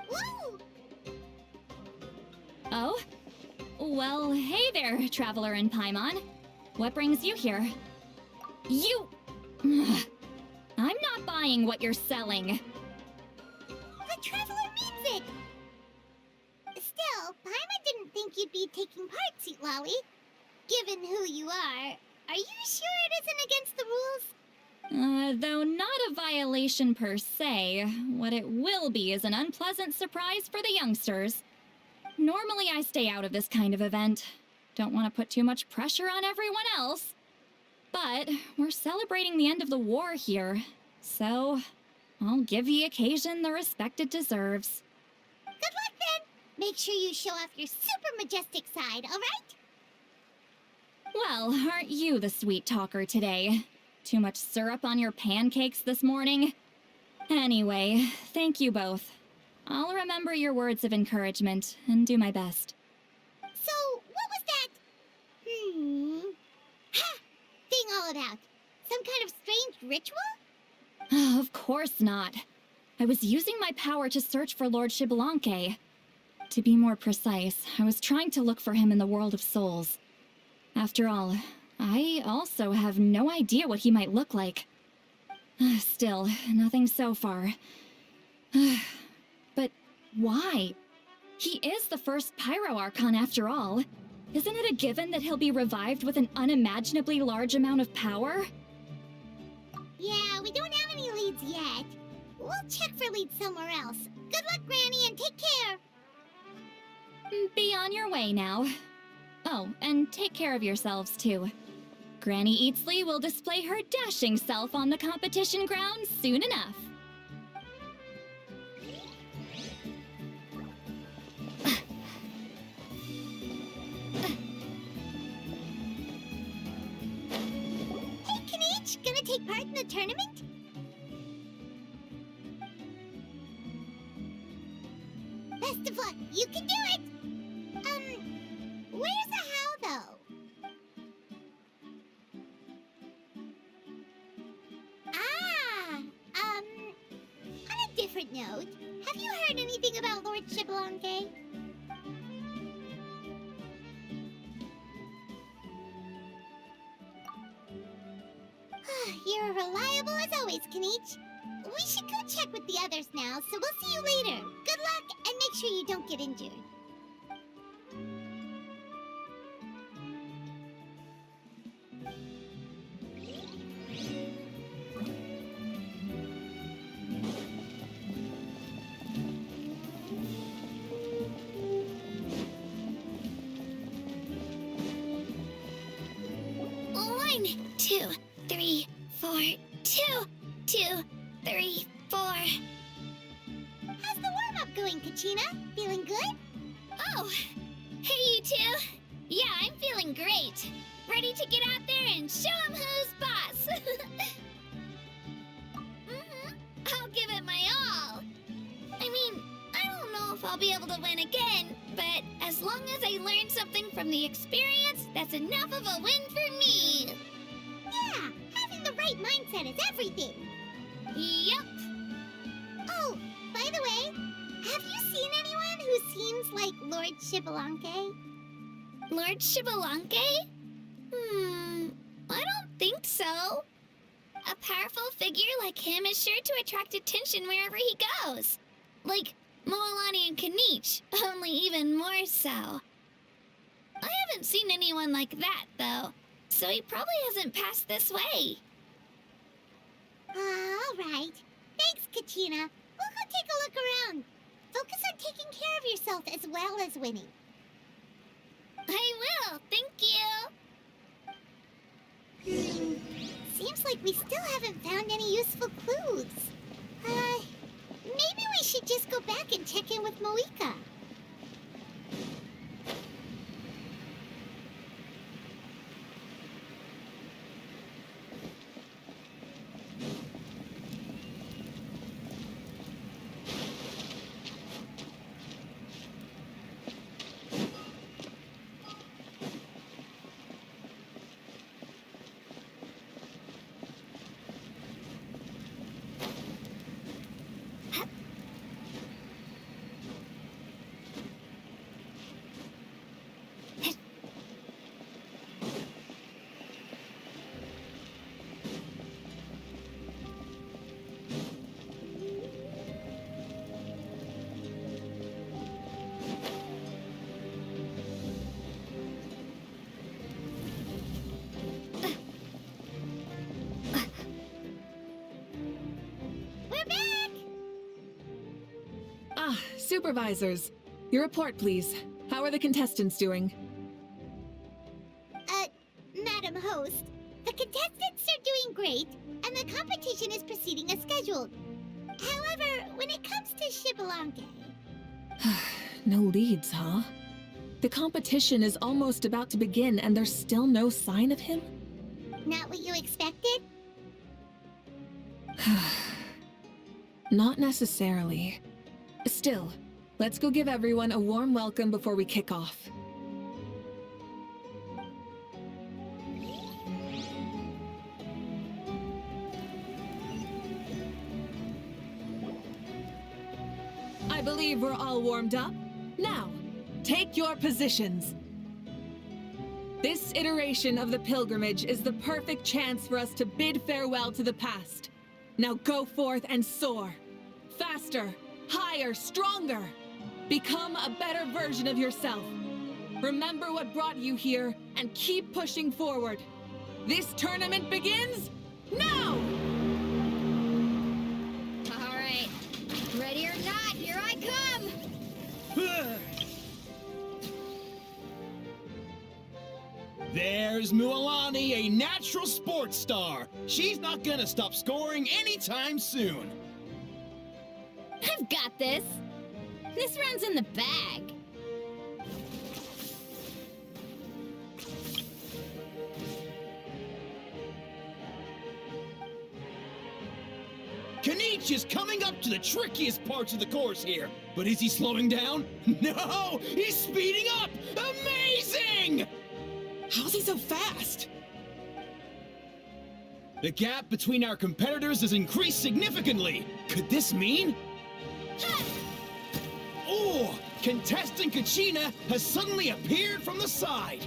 Woo! Oh? Well, hey there, Traveler and Paimon. What brings you here? You... I'm not buying what you're selling. The Traveler means it! Still, Paimon didn't think you'd be taking part, Sweet Lolly. Given who you are you sure it isn't against the rules? Though not a violation per se, what it will be is an unpleasant surprise for the youngsters. Normally I stay out of this kind of event. Don't want to put too much pressure on everyone else. But we're celebrating the end of the war here, so I'll give the occasion the respect it deserves. Good luck then! Make sure you show off your super majestic side, alright? Well, aren't you the sweet talker today? Too much syrup on your pancakes this morning? Anyway, thank you both. I'll remember your words of encouragement and do my best. So, what was that? Ha! Thing all about? Some kind of strange ritual? Of course not. I was using my power to search for Lord Xbalanque. To be more precise, I was trying to look for him in the world of souls. After all, I also have no idea what he might look like. Still, nothing so far. But why? He is the first Pyro Archon after all. Isn't it a given that he'll be revived with an unimaginably large amount of power? Yeah, we don't have any leads yet. We'll check for leads somewhere else. Good luck, Granny, and take care! Be on your way now. Oh, and take care of yourselves, too. Granny Eatsley will display her dashing self on the competition grounds soon enough. take part in the tournament? Best of luck. You can do it. Where's the how, though? On a different note, have you heard anything about Lord Xbalanque? You're reliable as always, Kanich. We should go check with the others now, so we'll see you later. Good luck, and make sure you don't get injured. One, two, three, four. 2, 2, 3, 4. How's the warm-up going, Kachina? Feeling good? Oh, hey you two. Yeah, I'm feeling great. Ready to get out there and show 'em who's boss. I'll give it my all. I mean, I don't know if I'll be able to win again, but as long as I learn something from the experience, that's enough of a win for me. Yeah, having the right mindset is everything. Yup. Oh, by the way, have you seen anyone who seems like Lord Xbalanque? Lord Xbalanque? I don't think so. A powerful figure like him is sure to attract attention wherever he goes. Like Moalani and Kanich, only even more so. I haven't seen anyone like that, though, so he probably hasn't passed this way. All right. Thanks, Kachina. We'll go take a look around. Focus on taking care of yourself as well as winning. I will, thank you. Seems like we still haven't found any useful clues. Maybe we should just go back and check in with Mavuika. Supervisors, your report, please. How are the contestants doing? Madam Host, the contestants are doing great, and the competition is proceeding as scheduled. However, when it comes to Xbalanque... No leads, huh? The competition is almost about to begin, and there's still no sign of him? Not what you expected? Not necessarily. Still, let's go give everyone a warm welcome before we kick off. I believe we're all warmed up. Now, take your positions. This iteration of the pilgrimage is the perfect chance for us to bid farewell to the past. Now go forth and soar. Faster, higher, stronger. Become a better version of yourself. Remember what brought you here and keep pushing forward. This tournament begins now! All right. Ready or not, here I come! There's Mualani, a natural sports star. She's not gonna stop scoring anytime soon. I've got this. This round's in the bag. Kenichi is coming up to the trickiest parts of the course here. But is he slowing down? No! He's speeding up! Amazing! How's he so fast? The gap between our competitors has increased significantly. Could this mean? Oh! Contestant Kachina has suddenly appeared from the side.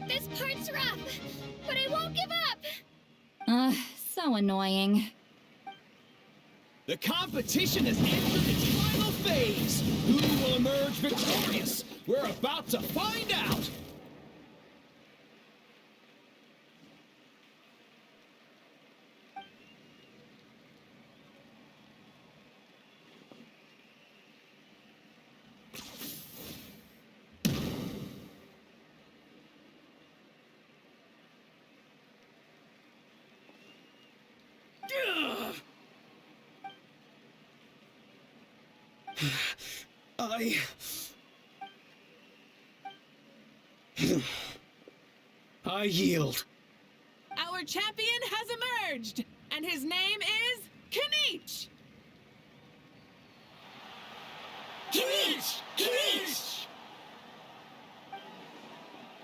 This part's rough, but I won't give up. So annoying. The competition has entered its final phase. Who will emerge victorious? We're about to find out. I yield. Our champion has emerged, and his name is Kenichi! Kenichi! Kenichi!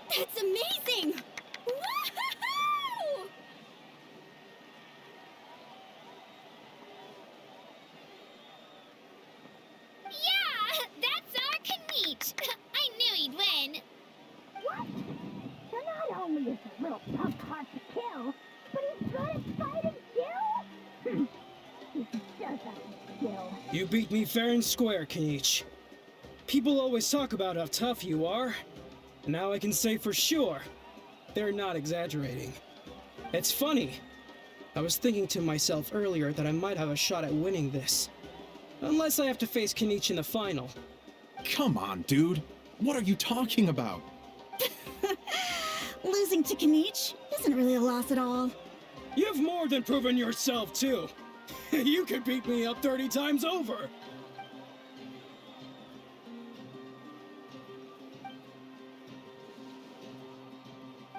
That's amazing! Woohoo! Yeah, that's our Kenichi! I knew he'd win! What? So not only is the little punk hard to kill, but he's good at fighting too? He does have some skill. You beat me fair and square, Kenichi. People always talk about how tough you are. And now I can say for sure, they're not exaggerating. It's funny. I was thinking to myself earlier that I might have a shot at winning this. Unless I have to face Kenichi in the final. Come on, dude. What are you talking about? Losing to Kenichi isn't really a loss at all. You've more than proven yourself, too. You could beat me up 30 times over.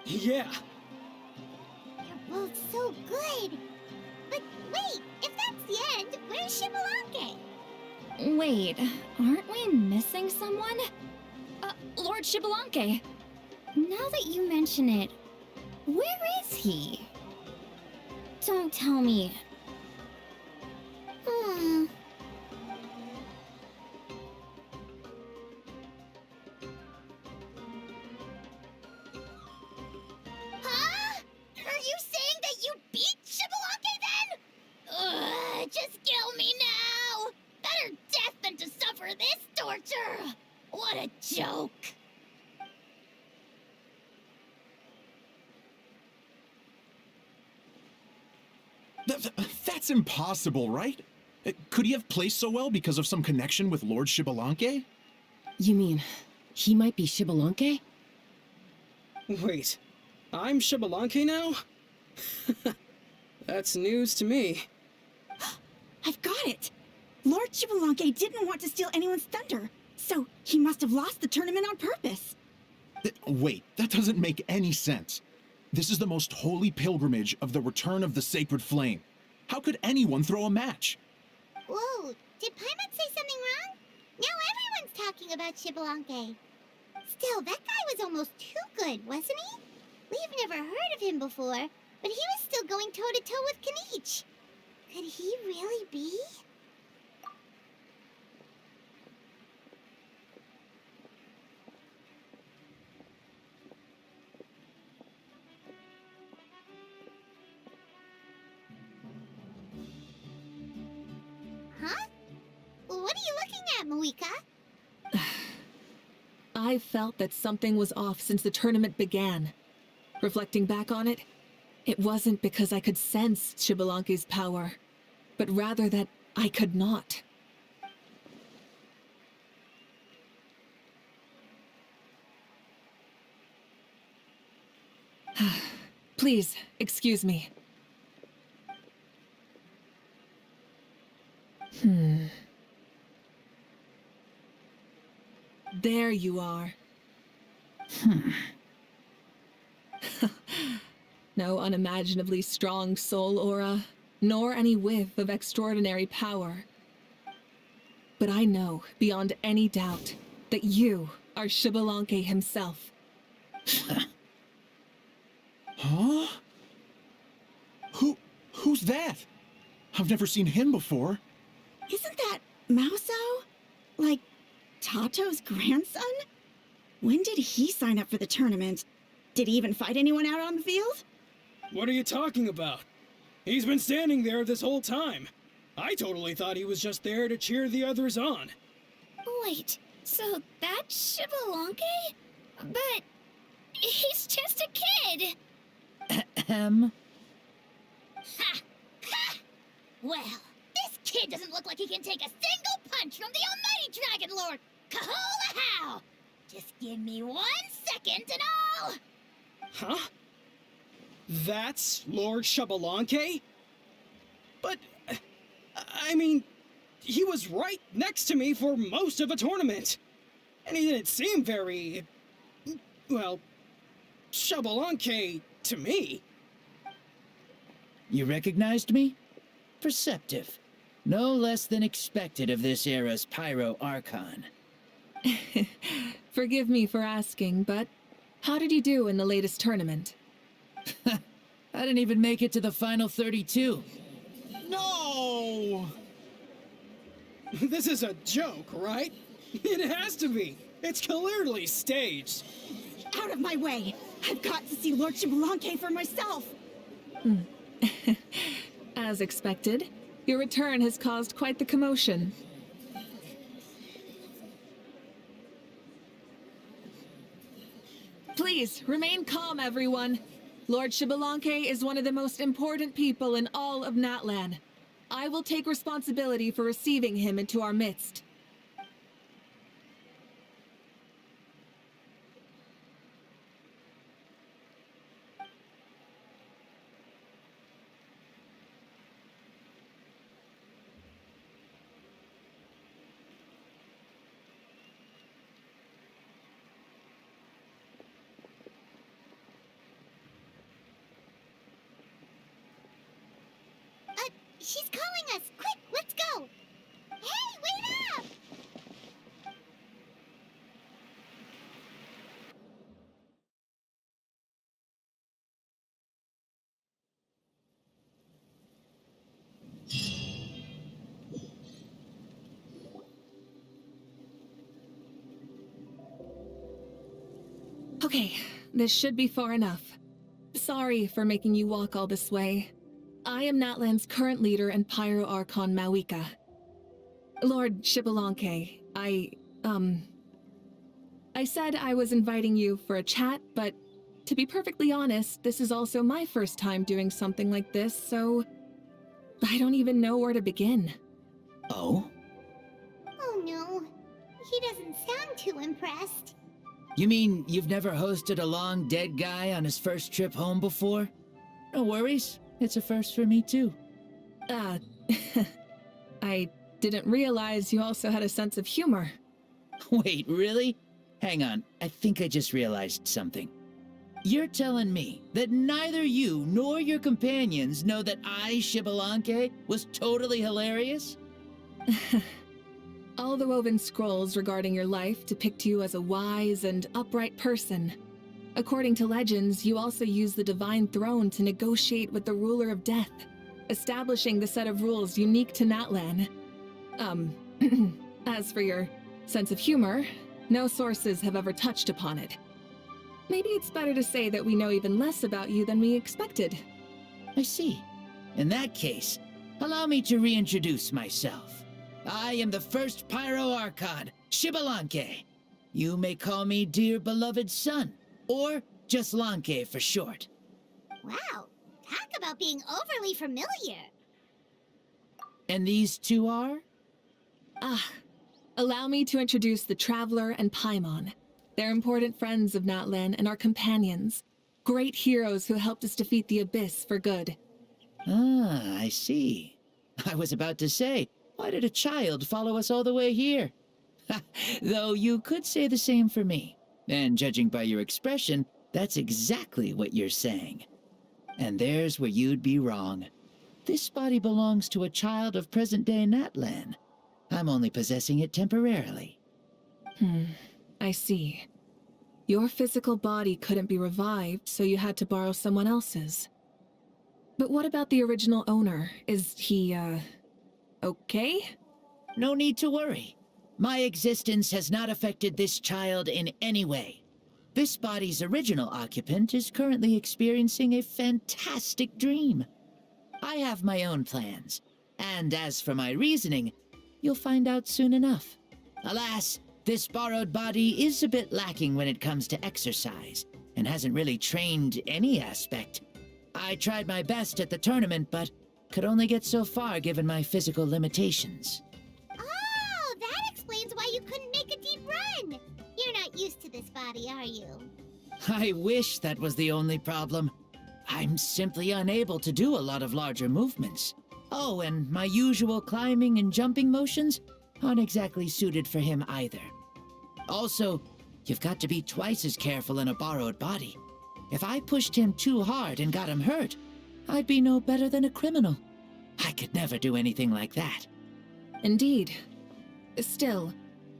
Yeah. You're both so good. But wait, if that's the end, where's Shibalanke? Wait, aren't we missing someone? Lord Shibalanke. Now that you mention it, where is he? Don't tell me. Huh? Are you saying that you beat Shibalanke then? Ugh, just kill me now! Better death than to suffer this torture! What a joke! That's impossible, right? Could he have placed so well because of some connection with Lord Shibalanke? You mean, he might be Shibalanke? Wait, I'm Shibalanke now? That's news to me. I've got it! Lord Shibalanke didn't want to steal anyone's thunder, so he must have lost the tournament on purpose. Wait, that doesn't make any sense. This is the most holy pilgrimage of the return of the sacred flame. How could anyone throw a match? Whoa, did Paimon say something wrong? Now everyone's talking about Shibalanke. Still, that guy was almost too good, wasn't he? We've never heard of him before, but he was still going toe-to-toe with Kenichi. Could he really be? Huh? What are you looking at, Mavuika? I felt that something was off since the tournament began. Reflecting back on it, it wasn't because I could sense Shibalanke's power, but rather that I could not. Please, excuse me. There you are. No unimaginably strong soul aura. nor any whiff of extraordinary power. But I know, beyond any doubt, that you are Xbalanque himself. Huh? Who's that? I've never seen him before. Isn't that Mauso? Like, Tato's grandson? When did he sign up for the tournament? Did he even fight anyone out on the field? What are you talking about? He's been standing there this whole time. I totally thought he was just there to cheer the others on. Wait, so that's Xbalanque? But he's just a kid. Ahem. Ha! Ha! Well, this kid doesn't look like he can take a single punch from the almighty Dragon Lord! Kahola how! Just give me 1 second and I'll... Huh? That's Lord Xbalanque? But, I mean, he was right next to me for most of the tournament. And he didn't seem very, well, Xbalanque to me. You recognized me? Perceptive. No less than expected of this era's Pyro Archon. Forgive me for asking, but how did you do in the latest tournament? I didn't even make it to the final 32. No! This is a joke, right? It has to be. It's clearly staged. Out of my way! I've got to see Lord Xbalanque for myself! As expected, your return has caused quite the commotion. Please, remain calm, everyone. Lord Xbalanque is one of the most important people in all of Natlan. I will take responsibility for receiving him into our midst. She's calling us! Quick, let's go! Hey, wait up! Okay, this should be far enough. Sorry for making you walk all this way. I am Natlan's current leader and Pyro Archon Mavuika. Lord Xbalanque, I said I was inviting you for a chat, but to be perfectly honest, this is also my first time doing something like this, so I don't even know where to begin. Oh? Oh no, he doesn't sound too impressed. You mean you've never hosted a long dead guy on his first trip home before? No worries. It's a first for me, too. I didn't realize you also had a sense of humor. Wait, really? Hang on, I think I just realized something. You're telling me that neither you nor your companions know that I, Xbalanque, was totally hilarious? All the woven scrolls regarding your life depict you as a wise and upright person. According to legends, you also use the Divine Throne to negotiate with the Ruler of Death, establishing the set of rules unique to Natlan. As for your sense of humor, no sources have ever touched upon it. Maybe it's better to say that we know even less about you than we expected. I see. In that case, allow me to reintroduce myself. I am the first Pyro Archon, Xbalanque. You may call me dear beloved son, or just Lanque for short. Wow, talk about being overly familiar. And these two are? Allow me to introduce the Traveler and Paimon. They're important friends of Natlan and our companions. Great heroes who helped us defeat the Abyss for good. Ah, I see. I was about to say, why did a child follow us all the way here? Though you could say the same for me. And judging by your expression, that's exactly what you're saying. And there's where you'd be wrong. this body belongs to a child of present-day Natlan. I'm only possessing it temporarily. I see. Your physical body couldn't be revived, so you had to borrow someone else's. But what about the original owner? Is he, okay? No need to worry. My existence has not affected this child in any way. This body's original occupant is currently experiencing a fantastic dream. I have my own plans, and as for my reasoning, you'll find out soon enough. Alas, this borrowed body is a bit lacking when it comes to exercise, and hasn't really trained any aspect. I tried my best at the tournament, but could only get so far given my physical limitations. Oh, that explains why you couldn't make a deep run. You're not used to this body, are you? I wish that was the only problem. I'm simply unable to do a lot of larger movements. Oh, and my usual climbing and jumping motions aren't exactly suited for him either. Also, you've got to be twice as careful in a borrowed body. If I pushed him too hard and got him hurt, I'd be no better than a criminal. I could never do anything like that. Indeed. Still,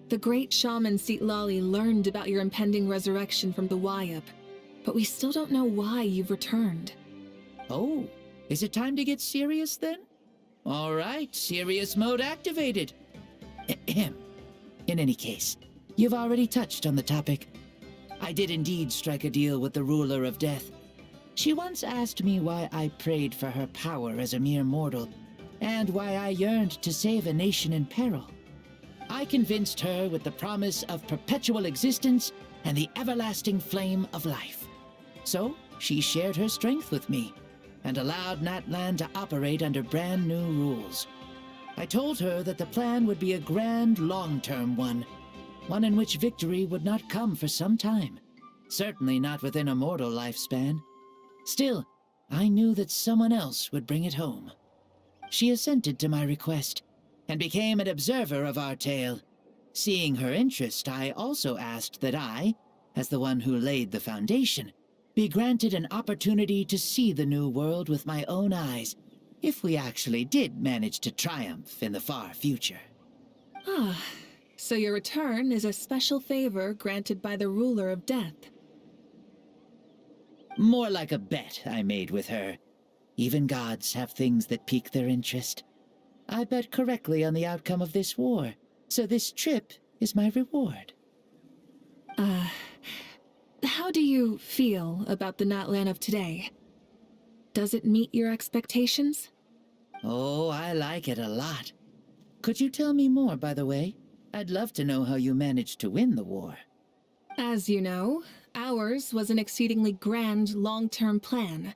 the great shaman Lali learned about your impending resurrection from the Wayup, but we still don't know why you've returned. Oh, is it time to get serious then? All right, serious mode activated. Ahem. In any case, you've already touched on the topic. I did indeed strike a deal with the ruler of death. She once asked me why I prayed for her power as a mere mortal, and why I yearned to save a nation in peril. I convinced her with the promise of perpetual existence and the everlasting flame of life. So, she shared her strength with me, and allowed Natlan to operate under brand new rules. I told her that the plan would be a grand, long-term one in which victory would not come for some time. Certainly not within a mortal lifespan. Still, I knew that someone else would bring it home. She assented to my request, and became an observer of our tale. Seeing her interest, I also asked that I, as the one who laid the foundation, be granted an opportunity to see the new world with my own eyes, if we actually did manage to triumph in the far future. Ah, so your return is a special favor granted by the ruler of death. More like a bet I made with her. Even gods have things that pique their interest. I bet correctly on the outcome of this war, so this trip is my reward. How do you feel about the Natlan of today? Does it meet your expectations? Oh, I like it a lot. Could you tell me more, by the way? I'd love to know how you managed to win the war. As you know, ours was an exceedingly grand, long-term plan.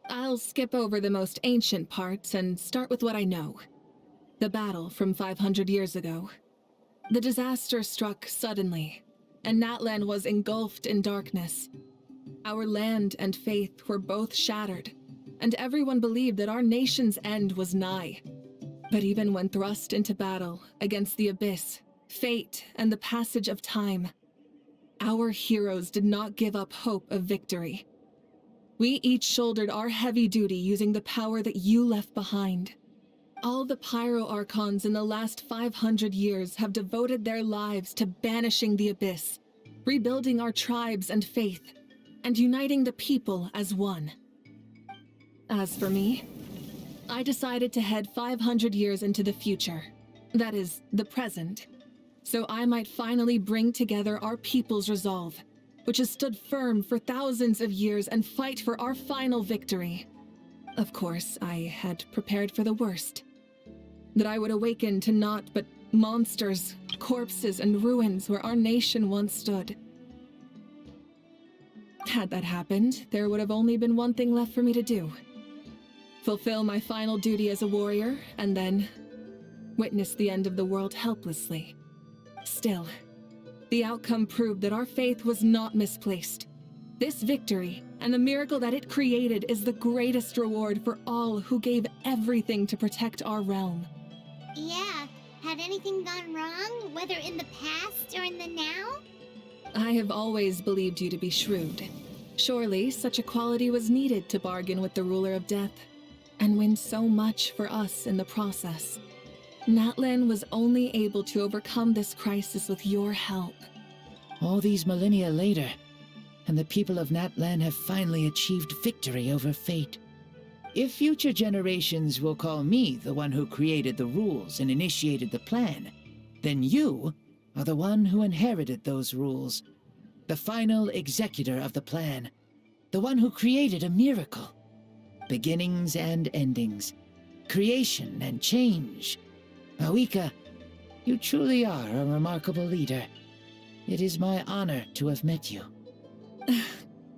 I'll skip over the most ancient parts and start with what I know. The battle from 500 years ago. The disaster struck suddenly, and Natlan was engulfed in darkness. Our land and faith were both shattered, and everyone believed that our nation's end was nigh. But even when thrust into battle against the abyss, fate, and the passage of time, our heroes did not give up hope of victory. We each shouldered our heavy duty using the power that you left behind. All the Pyro Archons in the last 500 years have devoted their lives to banishing the abyss, rebuilding our tribes and faith, and uniting the people as one. As for me, I decided to head 500 years into the future, that is, the present, so I might finally bring together our people's resolve, which has stood firm for thousands of years, and fight for our final victory. Of course, I had prepared for the worst. That I would awaken to naught but monsters, corpses, and ruins where our nation once stood. Had that happened, there would have only been one thing left for me to do. Fulfill my final duty as a warrior, and then witness the end of the world helplessly. Still, the outcome proved that our faith was not misplaced. This victory, and the miracle that it created, is the greatest reward for all who gave everything to protect our realm. Yeah, had anything gone wrong, whether in the past or in the now? I have always believed you to be shrewd. Surely, such a quality was needed to bargain with the ruler of death. and win so much for us in the process. Natlan was only able to overcome this crisis with your help. All these millennia later, and the people of Natlan have finally achieved victory over fate. If future generations will call me the one who created the rules and initiated the plan, then you are the one who inherited those rules, the final executor of the plan, the one who created a miracle. Beginnings and endings, creation and change. Mavuika, you truly are a remarkable leader. It is my honor to have met you.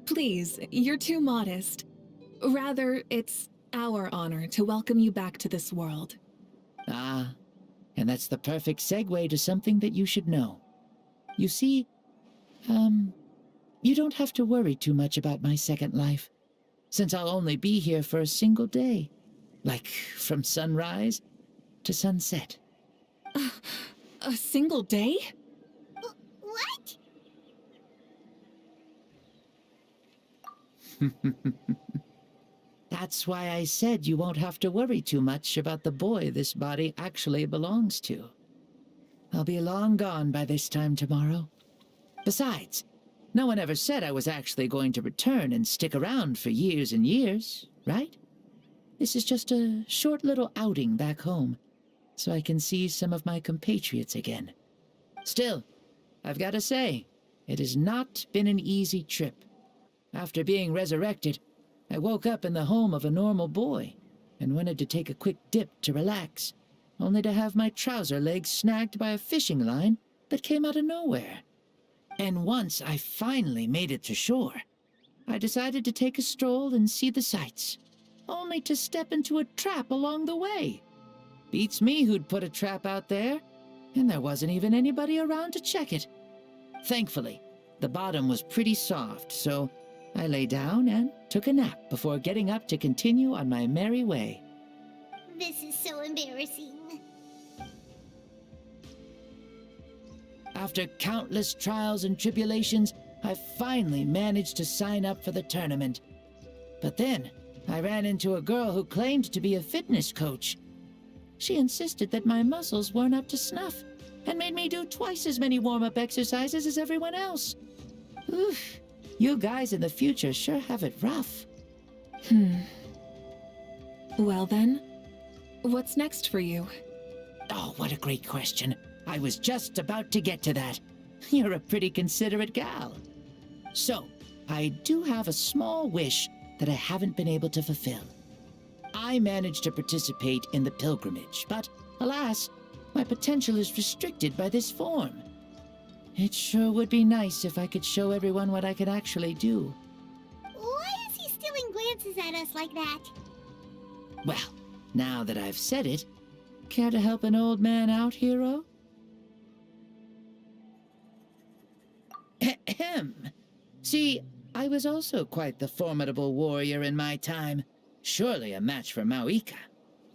Please, you're too modest. Rather, it's our honor to welcome you back to this world. Ah, and that's the perfect segue to something that you should know. You see, you don't have to worry too much about my second life, since I'll only be here for a single day, like from sunrise to sunset. A single day? What? That's why I said you won't have to worry too much about the boy this body actually belongs to. I'll be long gone by this time tomorrow. Besides, no one ever said I was actually going to return and stick around for years and years, right? This is just a short little outing back home, so I can see some of my compatriots again. Still, I've got to say, it has not been an easy trip. After being resurrected, I woke up in the home of a normal boy and wanted to take a quick dip to relax, only to have my trouser legs snagged by a fishing line that came out of nowhere. And once I finally made it to shore, I decided to take a stroll and see the sights, only to step into a trap along the way. Beats me who'd put a trap out there, and there wasn't even anybody around to check it. Thankfully, the bottom was pretty soft, so I lay down and took a nap before getting up to continue on my merry way. This is so embarrassing. After countless trials and tribulations, I finally managed to sign up for the tournament. But then, I ran into a girl who claimed to be a fitness coach. She insisted that my muscles weren't up to snuff, and made me do twice as many warm-up exercises as everyone else. Oof, you guys in the future sure have it rough. Well then, what's next for you? Oh, what a great question. I was just about to get to that. You're a pretty considerate gal. So, I do have a small wish that I haven't been able to fulfill. I managed to participate in the pilgrimage, but alas, my potential is restricted by this form. It sure would be nice if I could show everyone what I could actually do. Why is he stealing glances at us like that? Well, now that I've said it, care to help an old man out, hero? Ahem. See, I was also quite the formidable warrior in my time. Surely a match for Mavuika.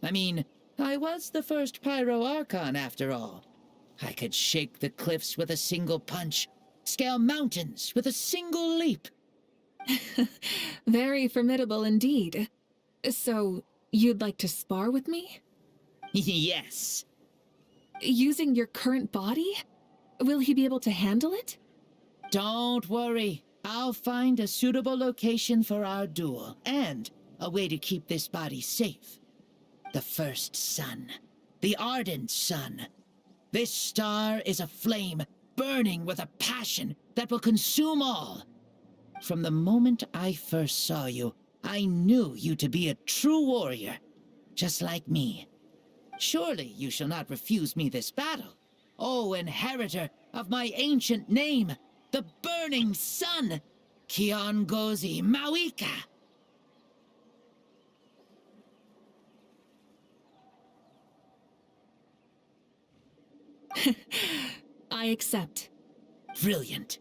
I mean, I was the first Pyro Archon after all. I could shake the cliffs with a single punch, scale mountains with a single leap. Very formidable indeed. So, you'd like to spar with me? Yes. Using your current body? Will he be able to handle it? Don't worry. I'll find a suitable location for our duel, and a way to keep this body safe. The first sun. The ardent sun. This star is a flame, burning with a passion that will consume all. From the moment I first saw you, I knew you to be a true warrior, just like me. Surely you shall not refuse me this battle, O inheritor of my ancient name, the burning sun, Kiongozi Mavuika. I accept. Brilliant.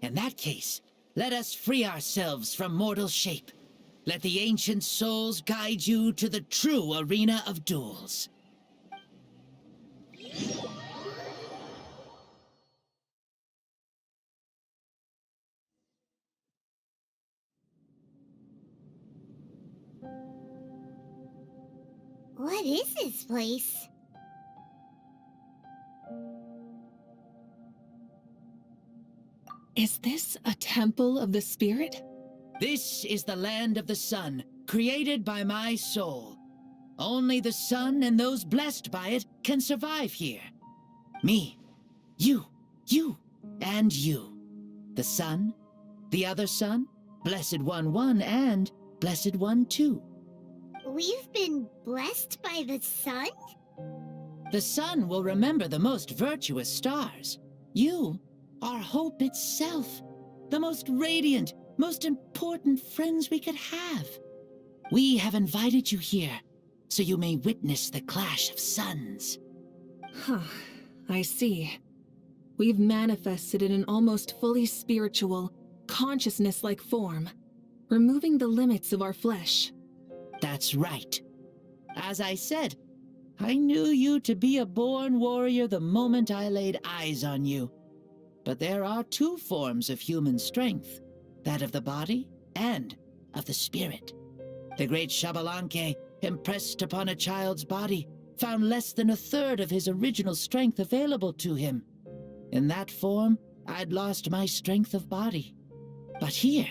In that case, let us free ourselves from mortal shape. Let the ancient souls guide you to the true arena of duels. What is this place? Is this a temple of the spirit? This is the land of the sun, created by my soul. Only the sun and those blessed by it can survive here. Me, you, and you. The sun, the other sun, Blessed One 1, and Blessed One 2. We've been blessed by the sun? The sun will remember the most virtuous stars. You are hope itself, the most radiant, most important friends we could have. We have invited you here, so you may witness the clash of suns. Huh, I see. We've manifested in an almost fully spiritual, consciousness-like form, removing the limits of our flesh. That's right. As I said, I knew you to be a born warrior the moment I laid eyes on you. But there are two forms of human strength, that of the body and of the spirit. The great Xbalanque, impressed upon a child's body, found less than a third of his original strength available to him. In that form, I'd lost my strength of body. But here,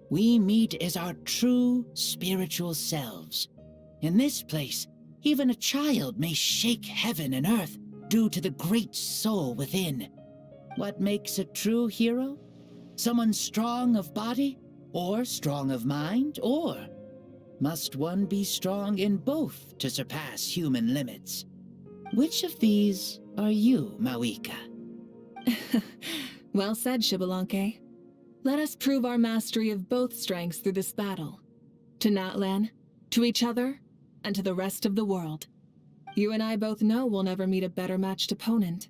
we meet as our true spiritual selves. In this place, even a child may shake heaven and earth due to the great soul within. What makes a true hero? Someone strong of body, or strong of mind, or must one be strong in both to surpass human limits? Which of these are you, Mavuika? Well said, Xbalanque. Let us prove our mastery of both strengths through this battle. To Natlan, to each other, and to the rest of the world. You and I both know we'll never meet a better matched opponent.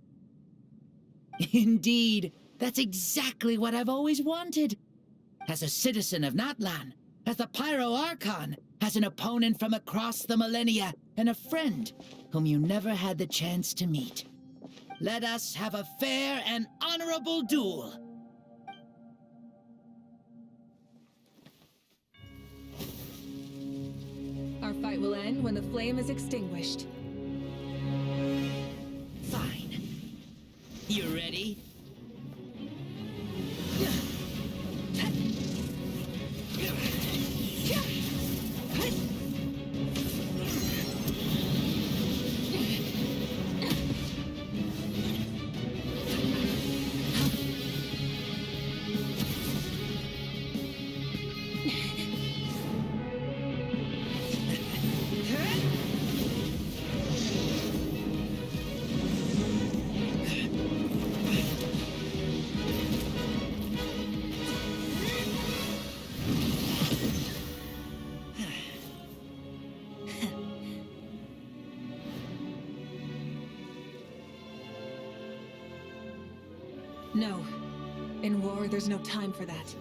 Indeed, that's exactly what I've always wanted. As a citizen of Natlan, as the Pyro Archon, as an opponent from across the millennia, and a friend whom you never had the chance to meet. Let us have a fair and honorable duel. Our fight will end when the flame is extinguished. Fine. You ready? No. In war, there's no time for that.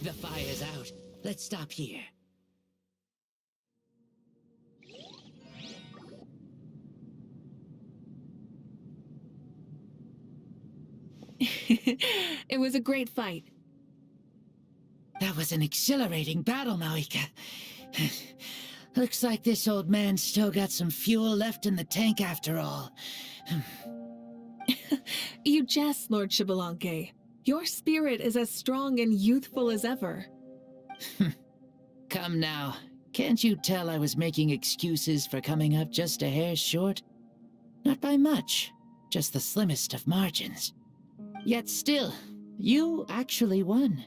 The fire's out. Let's stop here. It was a great fight. That was an exhilarating battle, Mavuika. Looks like this old man's still got some fuel left in the tank after all. You jest, Lord Xbalanque. Your spirit is as strong and youthful as ever. Come now. Can't you tell I was making excuses for coming up just a hair short? Not by much, just the slimmest of margins. Yet still, you actually won.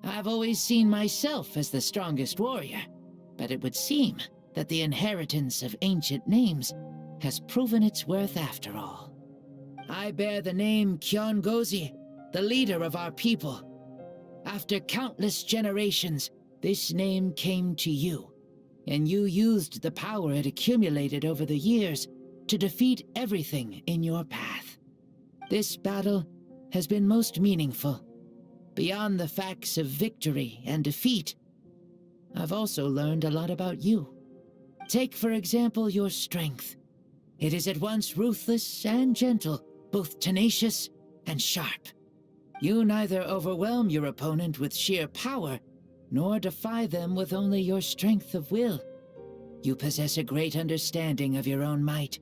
I've always seen myself as the strongest warrior, but it would seem that the inheritance of ancient names has proven its worth after all. I bear the name Kiongozi, the leader of our people. After countless generations, this name came to you, and you used the power it accumulated over the years to defeat everything in your path. This battle has been most meaningful. Beyond the facts of victory and defeat, I've also learned a lot about you. Take, for example, your strength. It is at once ruthless and gentle, both tenacious and sharp. You neither overwhelm your opponent with sheer power, nor defy them with only your strength of will. You possess a great understanding of your own might,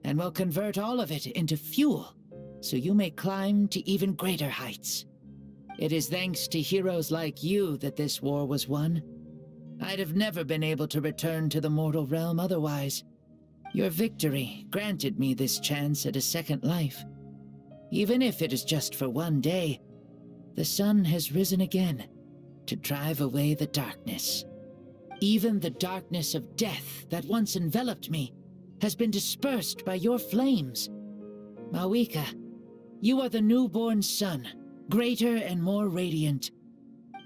and will convert all of it into fuel, so you may climb to even greater heights. It is thanks to heroes like you that this war was won. I'd have never been able to return to the mortal realm otherwise. Your victory granted me this chance at a second life. Even if it is just for one day, the sun has risen again to drive away the darkness. Even the darkness of death that once enveloped me has been dispersed by your flames. Mavuika, you are the newborn sun, greater and more radiant.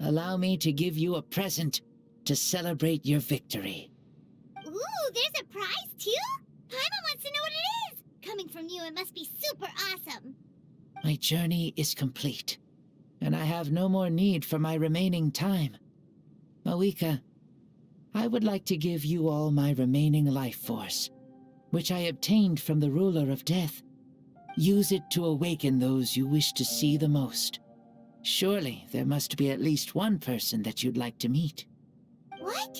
Allow me to give you a present to celebrate your victory. Ooh, there's a prize too? Paimon wants to know what it is! Coming from you, it must be super awesome. My journey is complete, and I have no more need for my remaining time. Mavuika, I would like to give you all my remaining life force, which I obtained from the ruler of death. Use it to awaken those you wish to see the most. Surely there must be at least one person that you'd like to meet. What?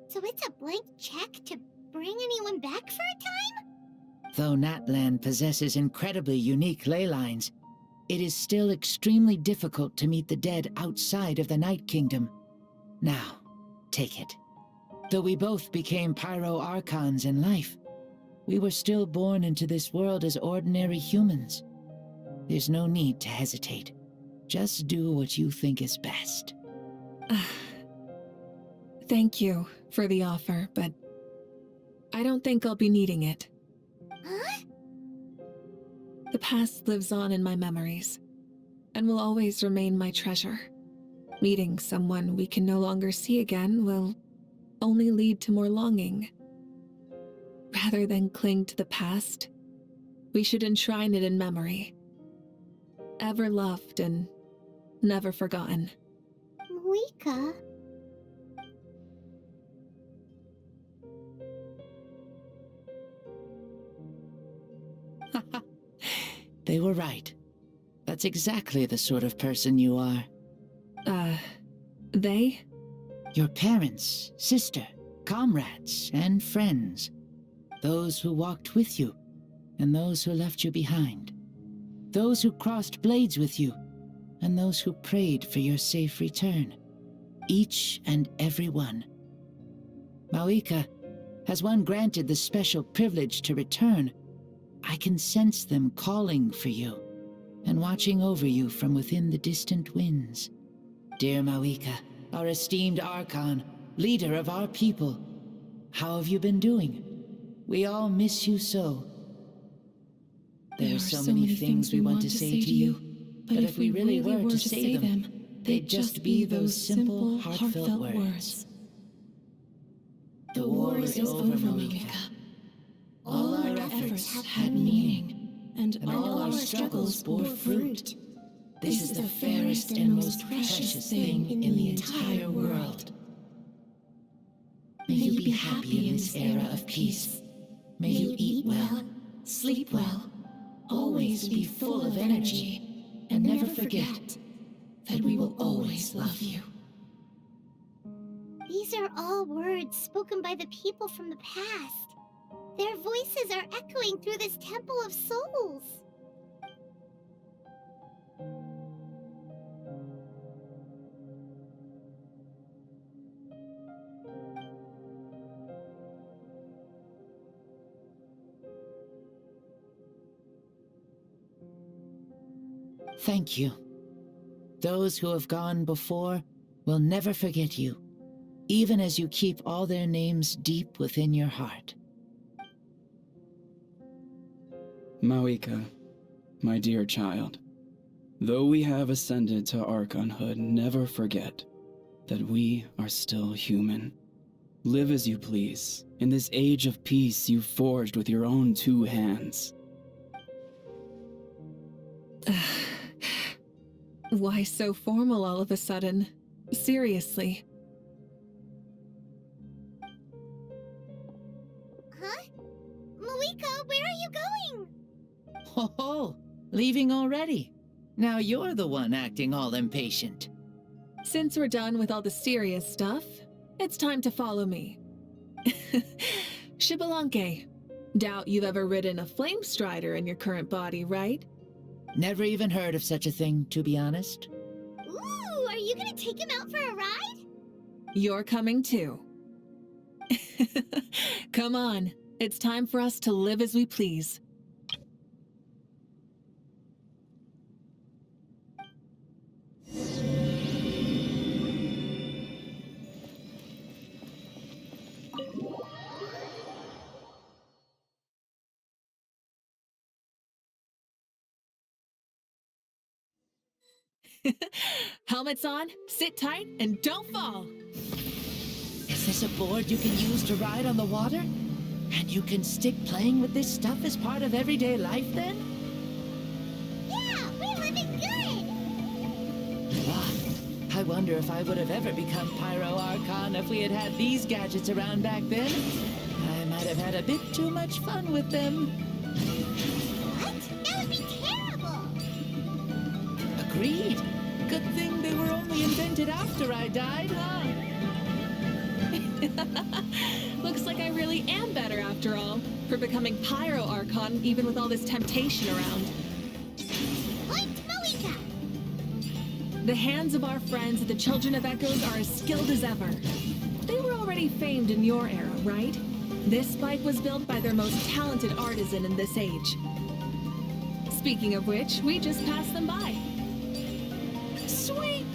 So it's a blank check to bring anyone back for a time? Though Natlan possesses incredibly unique ley lines, it is still extremely difficult to meet the dead outside of the Night Kingdom. Now, take it. Though we both became Pyro Archons in life, we were still born into this world as ordinary humans. There's no need to hesitate. Just do what you think is best. Thank you for the offer, but I don't think I'll be needing it. Huh? The past lives on in my memories, and will always remain my treasure. Meeting someone we can no longer see again will only lead to more longing. Rather than cling to the past, we should enshrine it in memory. Ever loved and never forgotten. Mavuika. They were right. That's exactly the sort of person you are. They? Your parents, sister, comrades, and friends. Those who walked with you, and those who left you behind. Those who crossed blades with you, and those who prayed for your safe return. Each and every one. Mavuika, has one granted the special privilege to return, I can sense them calling for you, and watching over you from within the distant winds. Dear Mavuika, our esteemed Archon, leader of our people, how have you been doing? We all miss you so. There are so many things we want to say to you, but if we really were to say them, they'd just be those simple, heartfelt words. The war is over, Mavuika. All our efforts had meaning, and all our struggles bore fruit. This is the fairest and most precious thing in the entire world. May you be happy in this era of peace. May you eat well, sleep well, always be full of energy, and never forget that we will always love you. These are all words spoken by the people from the past. Their voices are echoing through this Temple of Souls. Thank you. Those who have gone before will never forget you. even as you keep all their names deep within your heart. Mavuika, my dear child, though we have ascended to Archonhood, never forget that we are still human. Live as you please, in this age of peace you forged with your own 2 hands. Why so formal all of a sudden? Seriously. Huh? Mavuika, where are you going? Ho, leaving already. Now you're the one acting all impatient. Since we're done with all the serious stuff, it's time to follow me. Xbalanque. Doubt you've ever ridden a flame strider in your current body, right? Never even heard of such a thing, to be honest. Ooh, are you gonna take him out for a ride? You're coming too. Come on, it's time for us to live as we please. Helmets on, sit tight, and don't fall! Is this a board you can use to ride on the water? And you can stick playing with this stuff as part of everyday life then? Yeah, we're living good! Ah, I wonder if I would have ever become Pyro Archon if we had had these gadgets around back then. I might have had a bit too much fun with them. What? That would be terrible! Agreed. Good thing they were only invented after I died, huh? Looks like I really am better after all, for becoming Pyro Archon even with all this temptation around. Point Mavuika! The hands of our friends at the Children of Echoes are as skilled as ever. They were already famed in your era, right? This spike was built by their most talented artisan in this age. Speaking of which, we just passed them by. Sweet!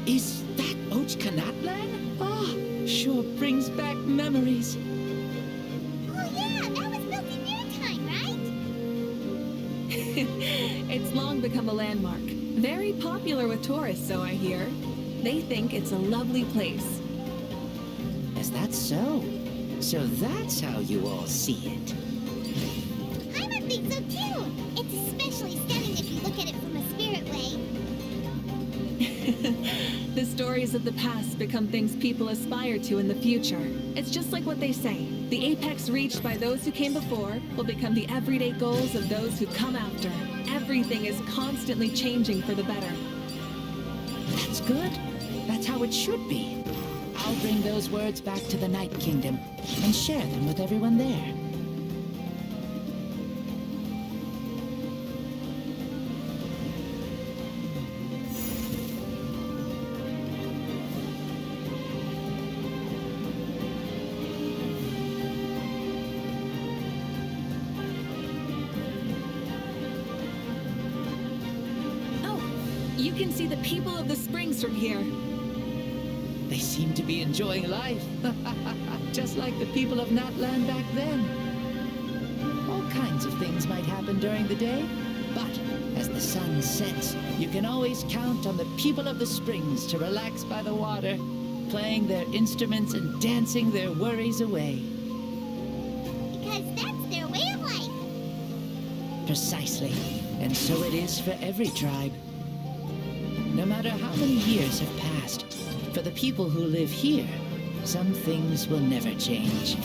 Is that Ochkanatlan? Oh, sure brings back memories. Oh yeah, that was built in your time, right? It's long become a landmark. Very popular with tourists, so I hear. They think it's a lovely place. Is that so? So that's how you all see it. Paimon thinks so too! It's especially stunning if you look at it from a spirit way. The stories of the past become things people aspire to in the future. It's just like what they say. The apex reached by those who came before will become the everyday goals of those who come after. Everything is constantly changing for the better. That's good. That's how it should be. I'll bring those words back to the Night Kingdom and share them with everyone there. You can see the people of the springs from here. They seem to be enjoying life. Just like the people of Natland back then. All kinds of things might happen during the day, but as the sun sets, you can always count on the people of the springs to relax by the water, playing their instruments and dancing their worries away. Because that's their way of life. Precisely. And so it is for every tribe. No matter how many years have passed, for the people who live here, some things will never change.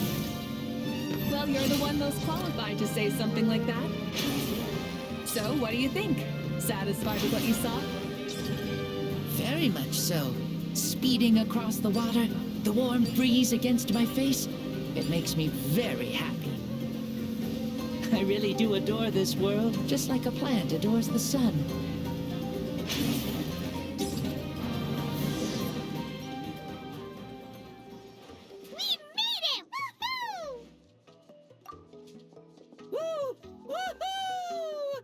Well, you're the one most qualified to say something like that. So, what do you think? Satisfied with what you saw? Very much so. Speeding across the water, the warm breeze against my face, it makes me very happy. I really do adore this world, just like a plant adores the sun. We made it! Woohoo! Woo! Woohoo!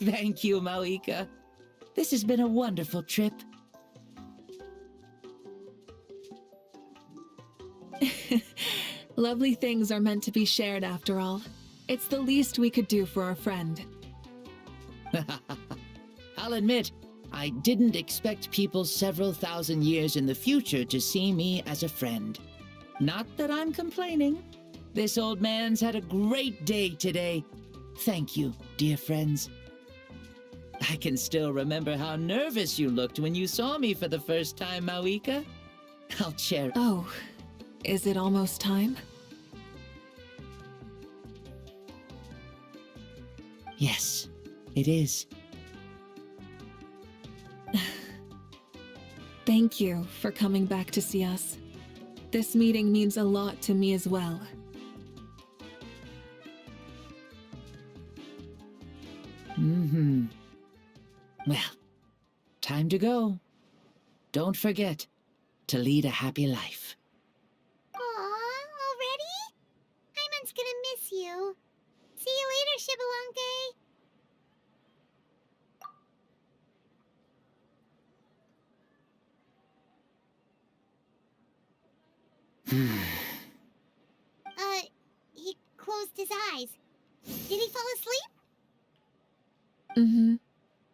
Thank you, Mavuika. This has been a wonderful trip. Lovely things are meant to be shared after all. It's the least we could do for our friend. I'll admit, I didn't expect people several thousand years in the future to see me as a friend. Not that I'm complaining. This old man's had a great day today. Thank you, dear friends. I can still remember how nervous you looked when you saw me for the first time, Mavuika. I'll cherish. Oh, is it almost time? Yes, it is. Thank you for coming back to see us. This meeting means a lot to me as well. Mm-hmm. Well, time to go. Don't forget to lead a happy life. Aw, already? Paimon's gonna miss you. See you later, Shibalonke. He closed his eyes. Did he fall asleep? Mm-hmm.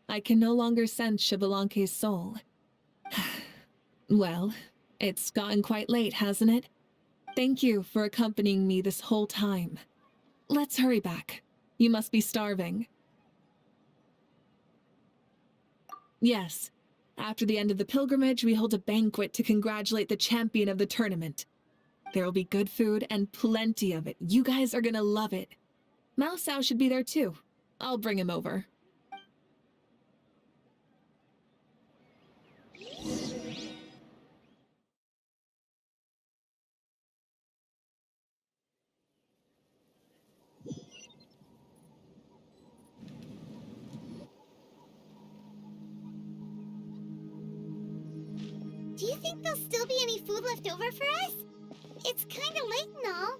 I can no longer sense Shibalonke's soul. Well, it's gotten quite late, hasn't it? Thank you for accompanying me this whole time. Let's hurry back. You must be starving. Yes. After the end of the pilgrimage, we hold a banquet to congratulate the champion of the tournament. There will be good food and plenty of it. You guys are gonna love it. Maosao should be there too. I'll bring him over. Do you think there'll still be any food left over for us? It's kinda late and all.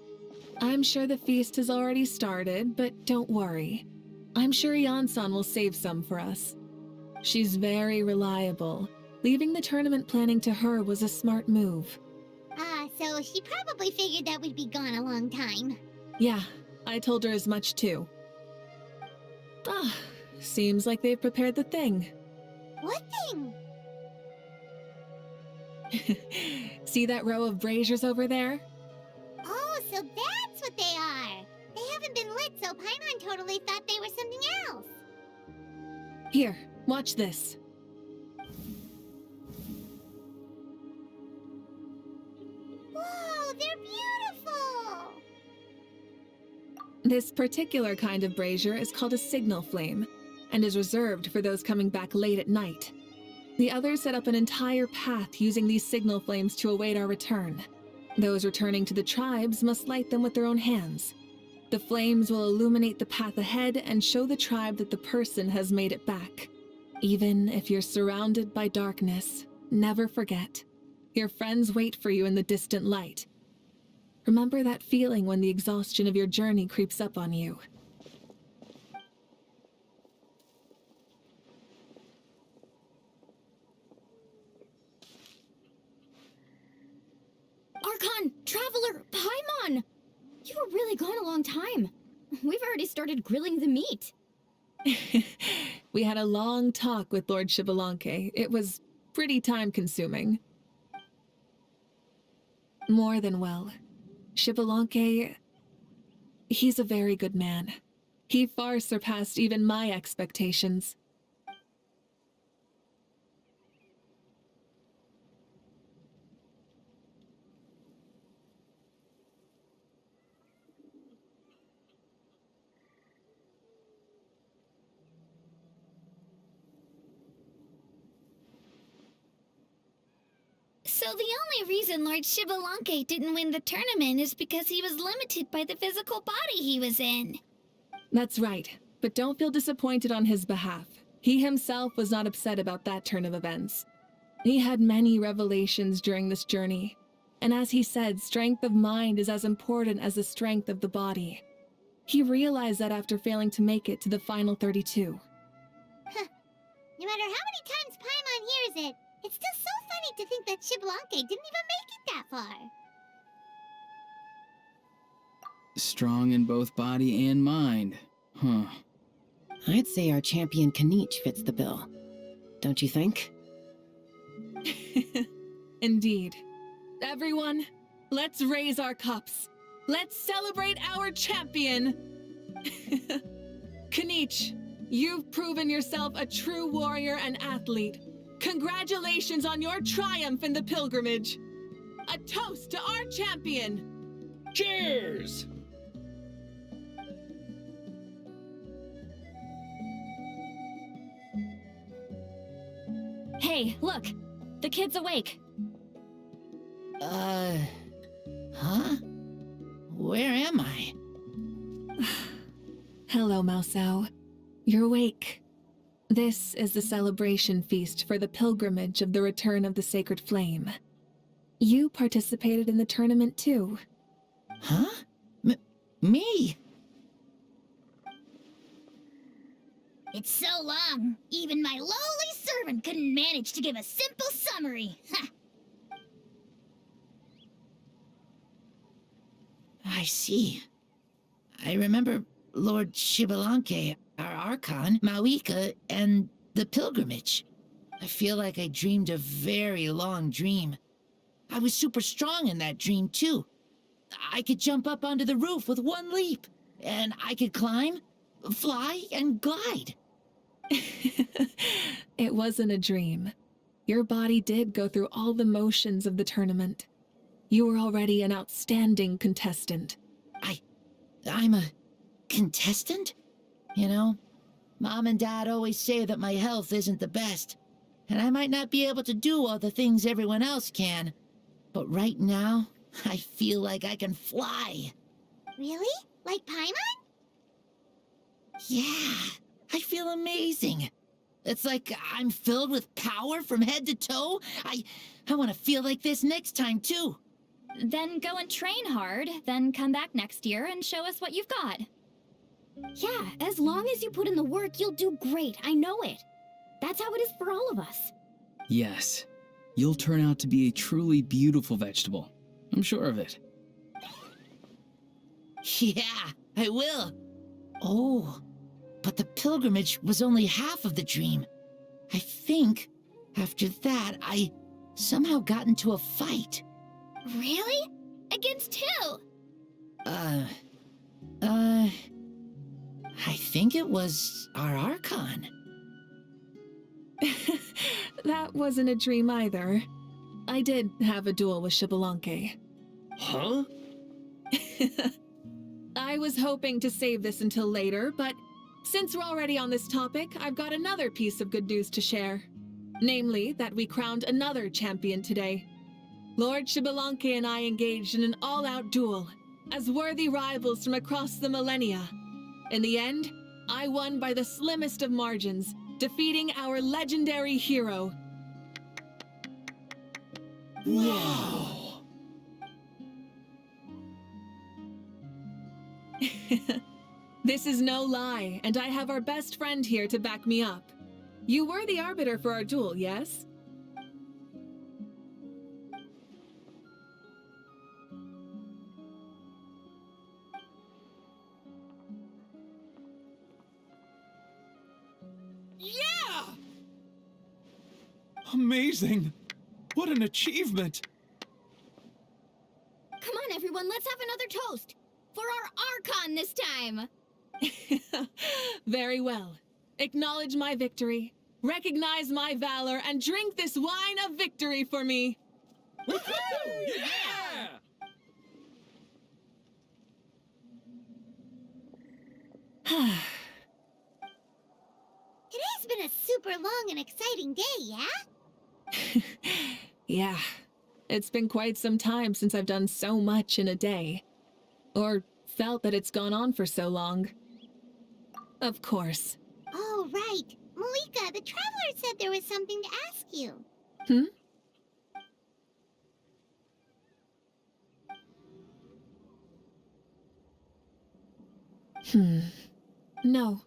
I'm sure the feast has already started, but don't worry. I'm sure Yansan will save some for us. She's very reliable. Leaving the tournament planning to her was a smart move. So she probably figured that we'd be gone a long time. Yeah, I told her as much too. Seems like they've prepared the thing. What thing? See that row of braziers over there? Oh, so that's what they are. They haven't been lit, so Paimon totally thought they were something else. Here, watch this. Whoa, they're beautiful! This particular kind of brazier is called a signal flame, and is reserved for those coming back late at night. The others set up an entire path using these signal flames to await our return. Those returning to the tribes must light them with their own hands. The flames will illuminate the path ahead and show the tribe that the person has made it back. Even if you're surrounded by darkness, never forget. Your friends wait for you in the distant light. Remember that feeling when the exhaustion of your journey creeps up on you. Archon! Traveler! Paimon! You were really gone a long time. We've already started grilling the meat. We had a long talk with Lord Shibalonke. It was pretty time-consuming. More than well. Shibalonke, he's a very good man. He far surpassed even my expectations. So the only reason Lord Shibalonke didn't win the tournament is because he was limited by the physical body he was in. That's right, but don't feel disappointed on his behalf. He himself was not upset about that turn of events. He had many revelations during this journey, and as he said, strength of mind is as important as the strength of the body. He realized that after failing to make it to the final 32. No matter how many times Paimon hears it, it's still so funny to think that Xbalanque didn't even make it that far. Strong in both body and mind. Huh. I'd say our champion Kanich fits the bill. Don't you think? Indeed. Everyone, let's raise our cups. Let's celebrate our champion! Kanich, you've proven yourself a true warrior and athlete. Congratulations on your triumph in the pilgrimage. A toast to our champion! Cheers! Hey, look! The kid's awake. Huh? Where am I? Hello, Mausau. You're awake. This is the celebration feast for the pilgrimage of the return of the Sacred Flame. You participated in the tournament too. Huh? Me? It's so long, even my lowly servant couldn't manage to give a simple summary. Ha! I see. I remember Lord Xbalanque, our Archon, Mavuika, and the pilgrimage. I feel like I dreamed a very long dream. I was super strong in that dream, too. I could jump up onto the roof with one leap, and I could climb, fly, and glide. It wasn't a dream. Your body did go through all the motions of the tournament. You were already an outstanding contestant. I'm a contestant? You know, Mom and Dad always say that my health isn't the best, and I might not be able to do all the things everyone else can. But right now, I feel like I can fly. Really? Like Paimon? Yeah, I feel amazing. It's like I'm filled with power from head to toe. I want to feel like this next time, too. Then go and train hard, then come back next year and show us what you've got. Yeah, as long as you put in the work, you'll do great. I know it. That's how it is for all of us. Yes. You'll turn out to be a truly beautiful vegetable. I'm sure of it. Yeah, I will. Oh, but the pilgrimage was only half of the dream. I think, after that, I somehow got into a fight. Really? Against who? I think it was our Archon. That wasn't a dream either. I did have a duel with Xbalanque. Huh? I was hoping to save this until later, but since we're already on this topic, I've got another piece of good news to share. Namely, that we crowned another champion today. Lord Xbalanque and I engaged in an all-out duel, as worthy rivals from across the millennia. In the end, I won by the slimmest of margins, defeating our legendary hero. Wow! This is no lie, and I have our best friend here to back me up. You were the arbiter for our duel, yes? Yeah! Amazing! What an achievement! Come on, everyone, let's have another toast. For our Archon this time. Very well. Acknowledge my victory, recognize my valor, and drink this wine of victory for me. Woohoo! Yeah! Today's been a super long and exciting day, yeah? Yeah, it's been quite some time since I've done so much in a day. Or felt that it's gone on for so long. Of course. Oh, right. Mavuika, the Traveler said there was something to ask you. No.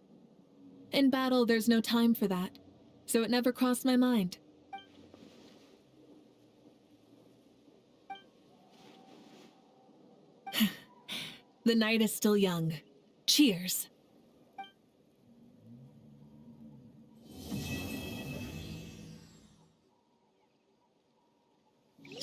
In battle, there's no time for that, so it never crossed my mind. The night is still young. Cheers.